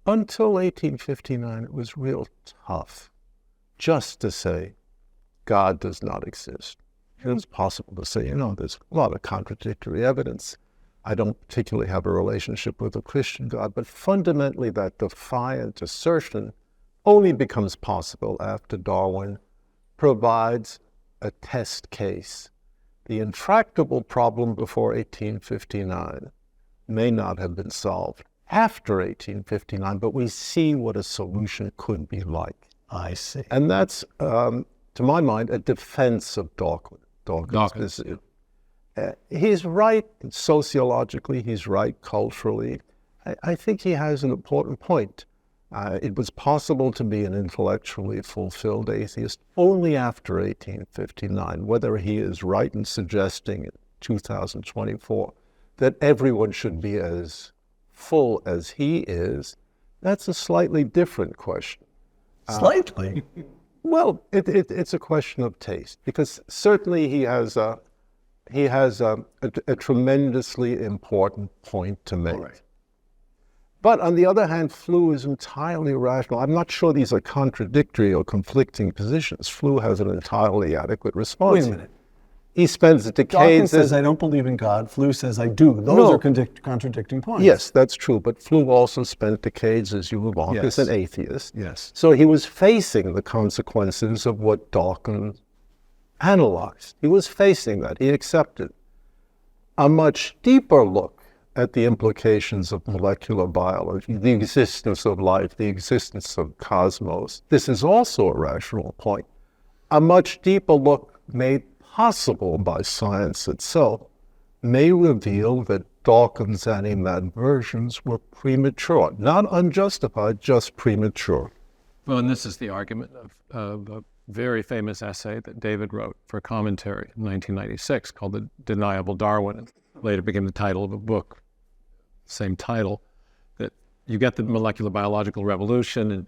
S2: until 1859, it was real tough just to say God does not exist. It's possible to say, there's a lot of contradictory evidence. I don't particularly have a relationship with a Christian God, but fundamentally that defiant assertion only becomes possible after Darwin provides a test case. The intractable problem before 1859 may not have been solved after 1859, but we see what a solution could be like.
S1: I see.
S2: And that's, to my mind, a defense of Dawkins. He's right sociologically, he's right culturally. I think he has an important point. It was possible to be an intellectually fulfilled atheist only after 1859. Whether he is right in suggesting in 2024 that everyone should be as full as he is, that's a slightly different question.
S1: Slightly?
S2: Well, it's a question of taste, because certainly he has a tremendously important point to make.
S1: Right.
S2: But on the other hand, Flew is entirely rational. I'm not sure these are contradictory or conflicting positions. Flew has an entirely adequate response.
S1: Wait a minute.
S2: He spends decades...
S1: Dawkins says, I don't believe in God. Flew says, I do. Those are contradicting points.
S2: Yes, that's true. But Flew also spent decades, as you move on, as an atheist.
S1: Yes.
S2: So he was facing the consequences of what Dawkins analyzed. He was facing that. He accepted a much deeper look at the implications of molecular biology, the existence of life, the existence of cosmos. This is also a rational point. A much deeper look made possible by science itself may reveal that Dawkins' animadversions were premature, not unjustified, just premature.
S4: Well, and this is the argument of a very famous essay that David wrote for a commentary in 1996 called The Deniable Darwin, and later became the title of a book, same title, that you get the molecular biological revolution in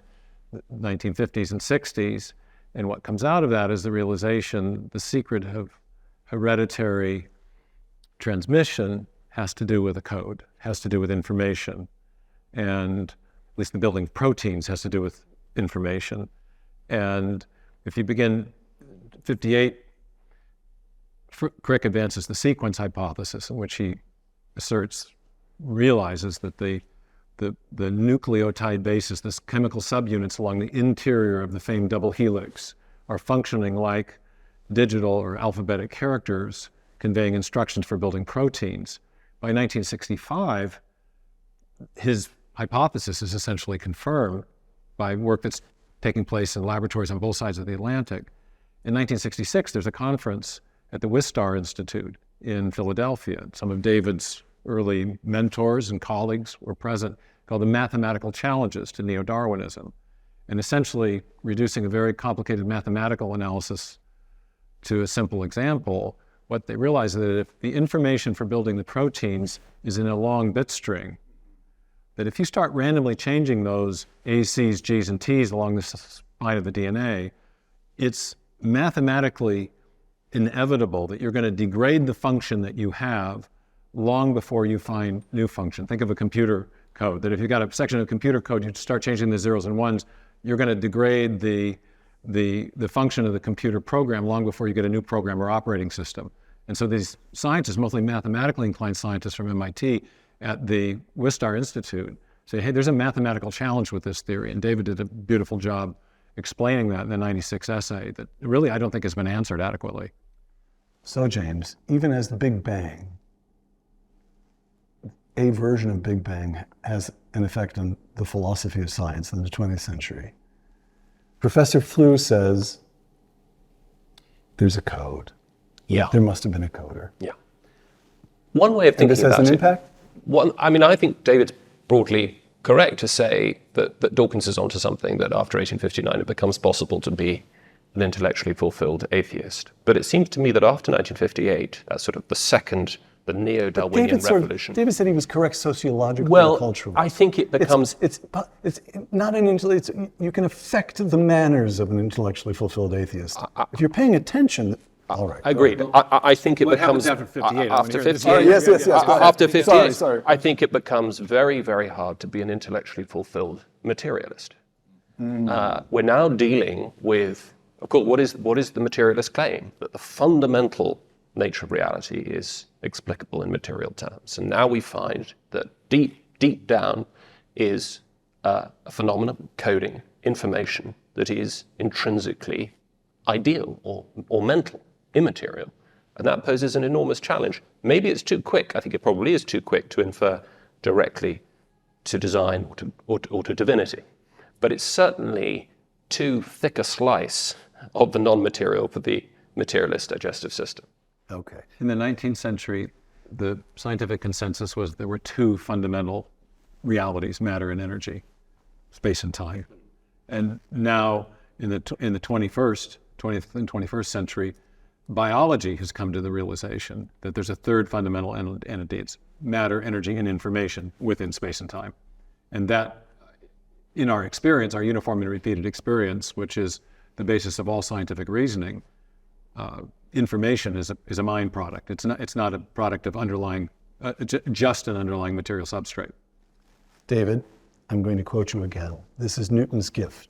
S4: the 1950s and 60s, and what comes out of that is the realization the secret of hereditary transmission has to do with a code, has to do with information, and at least the building of proteins has to do with information. And if you begin 58, Crick advances the sequence hypothesis, in which he realizes that the nucleotide bases, this chemical subunits along the interior of the famed double helix, are functioning like digital or alphabetic characters conveying instructions for building proteins. By 1965, his hypothesis is essentially confirmed by work that's taking place in laboratories on both sides of the Atlantic. In 1966, there's a conference at the Wistar Institute in Philadelphia. Some of David's early mentors and colleagues were present, called the Mathematical Challenges to Neo-Darwinism, and essentially reducing a very complicated mathematical analysis to a simple example. What they realized is that if the information for building the proteins is in a long bit string, that if you start randomly changing those A's, C's, G's, and T's along the spine of the DNA, it's mathematically inevitable that you're going to degrade the function that you have long before you find new function. Think of a computer code, that if you've got a section of computer code, you start changing the zeros and ones, you're going to degrade the function of the computer program long before you get a new program or operating system. And so these scientists, mostly mathematically inclined scientists from MIT at the Wistar Institute, say, hey, there's a mathematical challenge with this theory. And David did a beautiful job explaining that in the 96 essay that really I don't think has been answered adequately.
S1: So James, even as the Big Bang, a version of Big Bang has an effect on the philosophy of science in the 20th century. Professor Flew says there's a code.
S3: Yeah.
S1: There must have been a coder.
S3: Yeah. One way of thinking
S1: And this has
S3: about
S1: an
S3: it,
S1: impact?
S3: I think David's broadly correct to say that Dawkins is onto something, that after 1859 it becomes possible to be an intellectually fulfilled atheist. But it seems to me that after 1958, that's sort of the neo-Darwinian revolution.
S1: David said he was correct sociologically
S3: Well,
S1: and culturally.
S3: I think it becomes...
S1: It's not an you can affect the manners of an intellectually fulfilled atheist. If you're paying attention, all right.
S3: Agreed. I think it
S4: What
S3: becomes...
S4: happens after 58?
S3: After
S4: I mean,
S3: 58.
S1: Yes, yes, yes. Go ahead.
S3: After 58,
S1: Sorry.
S3: I think it becomes very, very hard to be an intellectually fulfilled materialist. We're now dealing with, of course, what is the materialist claim? That the fundamental nature of reality is explicable in material terms. And now we find that deep down is a phenomenon coding information that is intrinsically ideal or mental, immaterial. And that poses an enormous challenge. Maybe it's too quick. I think it probably is too quick to infer directly to design or to divinity. But it's certainly too thick a slice of the non-material for the materialist digestive system.
S1: Okay.
S4: In the 19th century, the scientific consensus was there were two fundamental realities, matter and energy, space and time. And now in the 20th and 21st century, biology has come to the realization that there's a third fundamental entity. It's matter, energy, and information within space and time. And that, in our experience, our uniform and repeated experience, which is the basis of all scientific reasoning, information is a mind product. It's not a product of just an underlying material substrate.
S1: David, I'm going to quote you again. This is Newton's gift.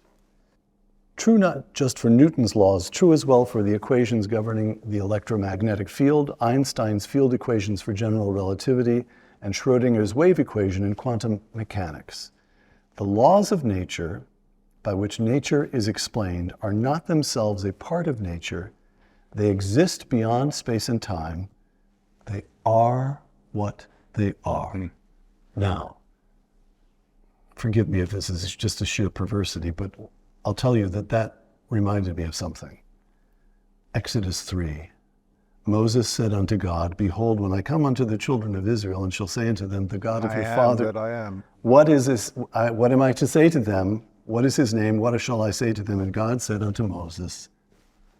S1: True not just for Newton's laws, true as well for the equations governing the electromagnetic field, Einstein's field equations for general relativity, and Schrödinger's wave equation in quantum mechanics. The laws of nature, by which nature is explained, are not themselves a part of nature. They exist beyond space and time. They are what they are. Now, forgive me if this is just a sheer perversity, but I'll tell you that reminded me of something. Exodus 3. Moses said unto God, Behold, when I come unto the children of Israel, and shall say unto them, the God of your father,
S2: that I am.
S1: What is this? What am I to say to them? What is his name? What shall I say to them? And God said unto Moses,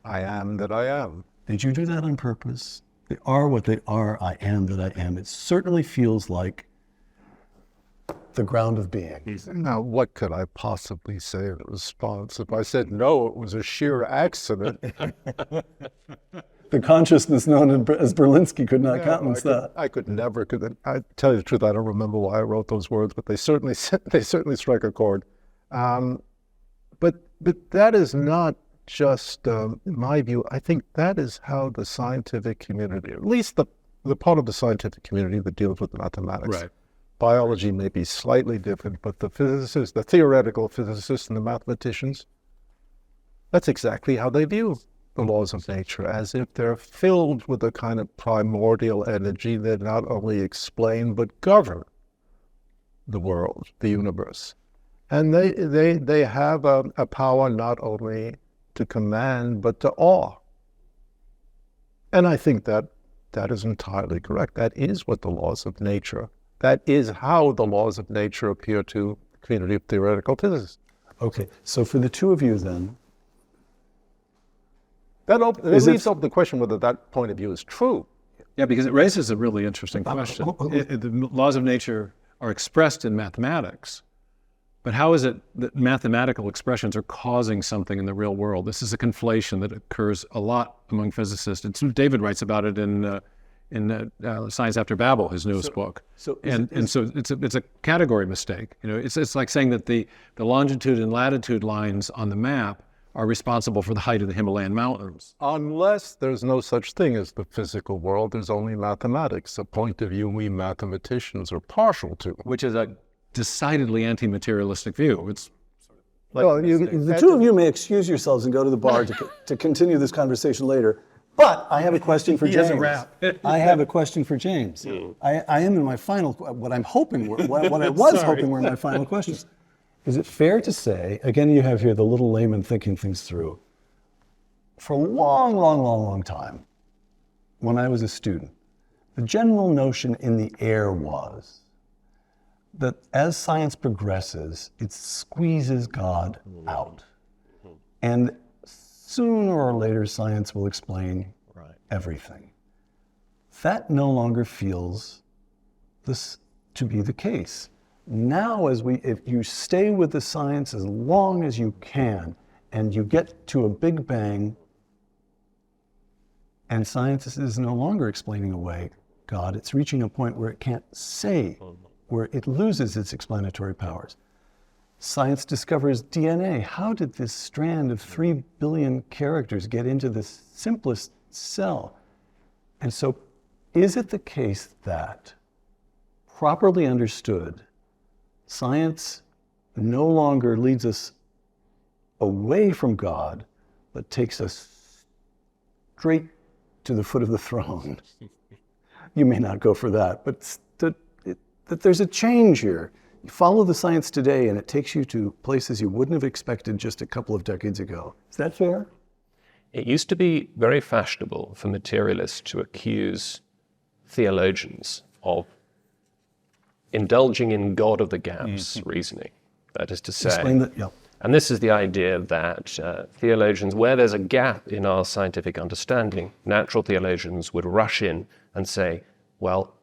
S2: I am that I am.
S1: Did you do that on purpose? They are what they are. I am that I am. It certainly feels like the ground of being.
S2: Now, what could I possibly say in response? If I said no, it was a sheer accident.
S1: The consciousness known as Berlinski could not countenance that.
S2: I could never. I tell you the truth, I don't remember why I wrote those words, but they certainly strike a chord. But that is not just in my view. I think that is how the scientific community, at least the part of the scientific community that deals with mathematics.
S4: Right.
S2: Biology may be slightly different, but the physicists, the theoretical physicists and the mathematicians, that's exactly how they view the laws of nature, as if they're filled with a kind of primordial energy that not only explain but govern the world, the universe. And they have a power not only to command but to awe. And I think that is entirely correct. That is what the laws of nature, that is how the laws of nature appear to the community of theoretical physicists.
S1: Okay, so for the two of you then,
S2: That leaves open the question whether that point of view is true.
S4: Yeah, because it raises a really interesting question. The laws of nature are expressed in mathematics, but how is it that mathematical expressions are causing something in the real world? This is a conflation that occurs a lot among physicists. And David writes about it in in Science After Babel, his newest book.
S1: so
S4: it's a category mistake. It's like saying that the longitude and latitude lines on the map are responsible for the height of the Himalayan mountains.
S2: Unless there's no such thing as the physical world, there's only mathematics, a point of view we mathematicians are partial to.
S4: Which is a decidedly anti-materialistic view. It's
S1: well, the two of you may excuse yourselves and go to the bar to continue this conversation later. But I have a question for James. I have a question for James. I am in my final, what I'm hoping, what I was hoping were my final questions. Is it fair to say, again, you have here the little layman thinking things through, for a long time, when I was a student, the general notion in the air was that as science progresses, it squeezes God out. And sooner or later, science will explain everything. That no longer feels this to be the case. Now, if you stay with the science as long as you can, and you get to a big bang, and science is no longer explaining away God, it's reaching a point where it can't say, where it loses its explanatory powers. Science discovers DNA. How did this strand of 3 billion characters get into the simplest cell? And so, is it the case that, properly understood, science no longer leads us away from God, but takes us straight to the foot of the throne? You may not go for that, but that there's a change here. You follow the science today and it takes you to places you wouldn't have expected just a couple of decades ago. Is that fair?
S3: It used to be very fashionable for materialists to accuse theologians of indulging in God of the gaps reasoning. That is to say,
S1: Explain that, yeah.
S3: and this is the idea that theologians, where there's a gap in our scientific understanding, natural theologians would rush in and say, well,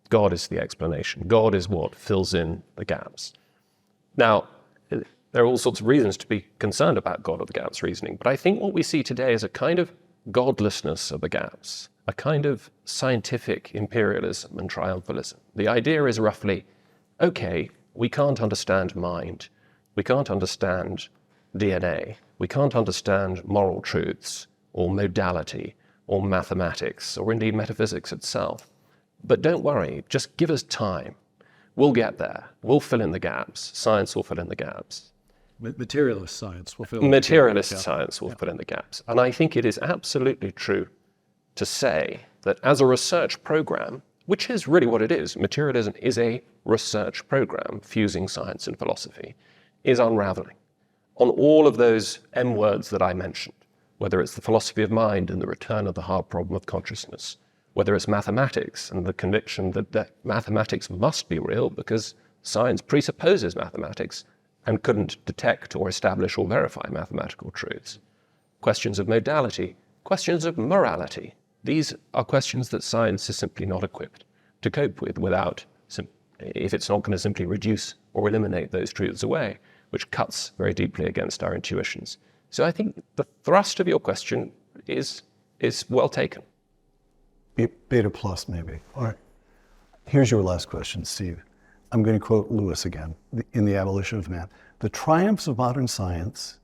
S3: God is the explanation. God is what fills in the gaps. Now, there are all sorts of reasons to be concerned about God of the gaps reasoning, but I think what we see today is a kind of godlessness of the gaps, a kind of scientific imperialism and triumphalism. The idea is roughly, okay, we can't understand mind, we can't understand DNA, we can't understand moral truths, or modality, or mathematics, or indeed metaphysics itself. But don't worry, just give us time. We'll get there. We'll fill in the gaps. Science will fill in the gaps.
S4: Materialist science will fill in the gaps.
S3: Materialist science will fill in the gaps. And I think it is absolutely true to say that as a research program, which is really what it is, materialism is a research program fusing science and philosophy, is unraveling on all of those M words that I mentioned, whether it's the philosophy of mind and the return of the hard problem of consciousness, whether it's mathematics and the conviction that mathematics must be real because science presupposes mathematics and couldn't detect or establish or verify mathematical truths. Questions of modality, questions of morality. These are questions that science is simply not equipped to cope with without, if it's not going to simply reduce or eliminate those truths away, which cuts very deeply against our intuitions. So I think the thrust of your question is well taken.
S1: Beta plus, maybe. All right. Here's your last question, Steve. I'm going to quote Lewis again in The Abolition of Man. The triumphs of modern science,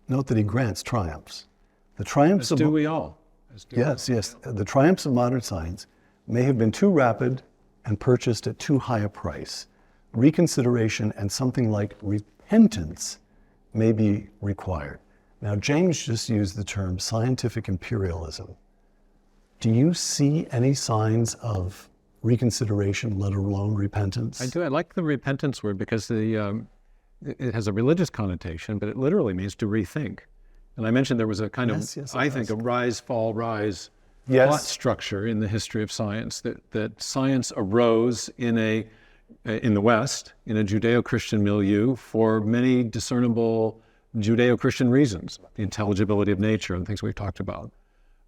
S1: note that he grants triumphs. The triumphs
S4: As do we all.
S1: Yes. The triumphs of modern science may have been too rapid and purchased at too high a price. Reconsideration and something like repentance may be required. Now, James just used the term scientific imperialism. Do you see any signs of reconsideration, let alone repentance?
S4: I do. I like the repentance word because it has a religious connotation, but it literally means to rethink. And I mentioned there was a kind of, I think, a rise, fall, rise plot structure in the history of science, that science arose in the West, in a Judeo-Christian milieu for many discernible Judeo-Christian reasons, the intelligibility of nature and things we've talked about.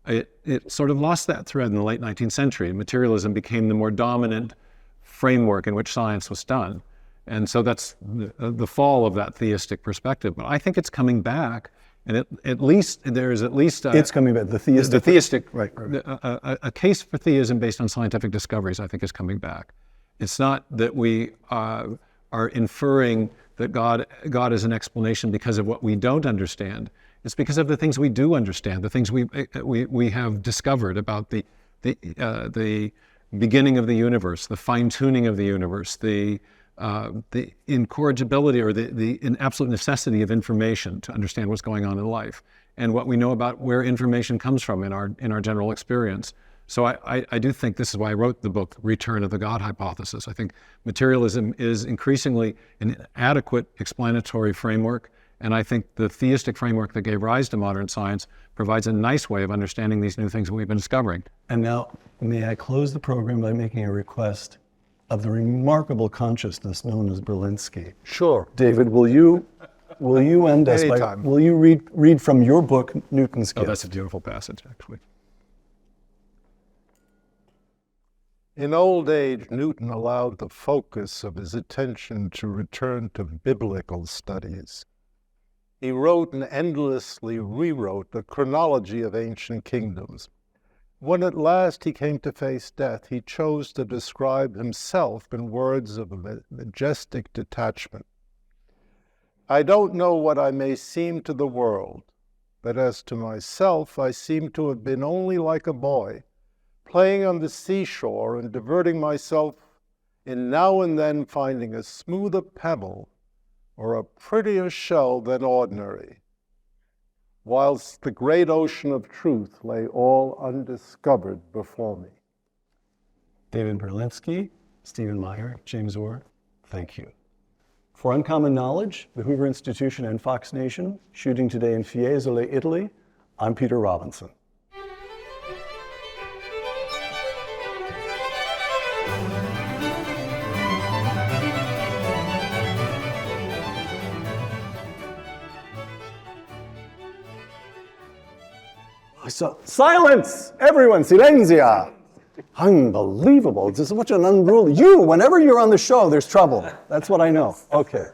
S4: It sort of lost that thread in the late 19th century. Materialism became the more dominant framework in which science was done. And so that's the fall of that theistic perspective. But I think it's coming back And at least there is at least
S1: It's coming back. The theistic. Right.
S4: A case for theism based on scientific discoveries, I think, is coming back. It's not that we are inferring that God is an explanation because of what we don't understand. It's because of the things we do understand, the things we have discovered about the beginning of the universe, the fine-tuning of the universe, the incorrigibility or the absolute necessity of information to understand what's going on in life, and what we know about where information comes from in our general experience. So I do think this is why I wrote the book, Return of the God Hypothesis. I think materialism is increasingly an adequate explanatory framework, and I think the theistic framework that gave rise to modern science provides a nice way of understanding these new things that we've been discovering.
S1: And now, may I close the program by making a request of the remarkable consciousness known as Berlinski?
S2: Sure.
S1: David, will you end us by,
S2: Anytime.
S1: will you read from your book, Newton's Gift?
S4: Oh, that's a beautiful passage, actually.
S2: In old age, Newton allowed the focus of his attention to return to biblical studies. He wrote and endlessly rewrote the chronology of ancient kingdoms. When at last he came to face death, he chose to describe himself in words of a majestic detachment. I don't know what I may seem to the world, but as to myself, I seem to have been only like a boy, playing on the seashore and diverting myself in now and then finding a smoother pebble or a prettier shell than ordinary, whilst the great ocean of truth lay all undiscovered before me.
S1: David Berlinski, Stephen Meyer, James Orr, thank you. For Uncommon Knowledge, the Hoover Institution and Fox Nation, shooting today in Fiesole, Italy, I'm Peter Robinson. So, silence! Everyone, silenzia! Unbelievable. This is such an unruly. Whenever you're on the show, there's trouble. That's what I know. Okay.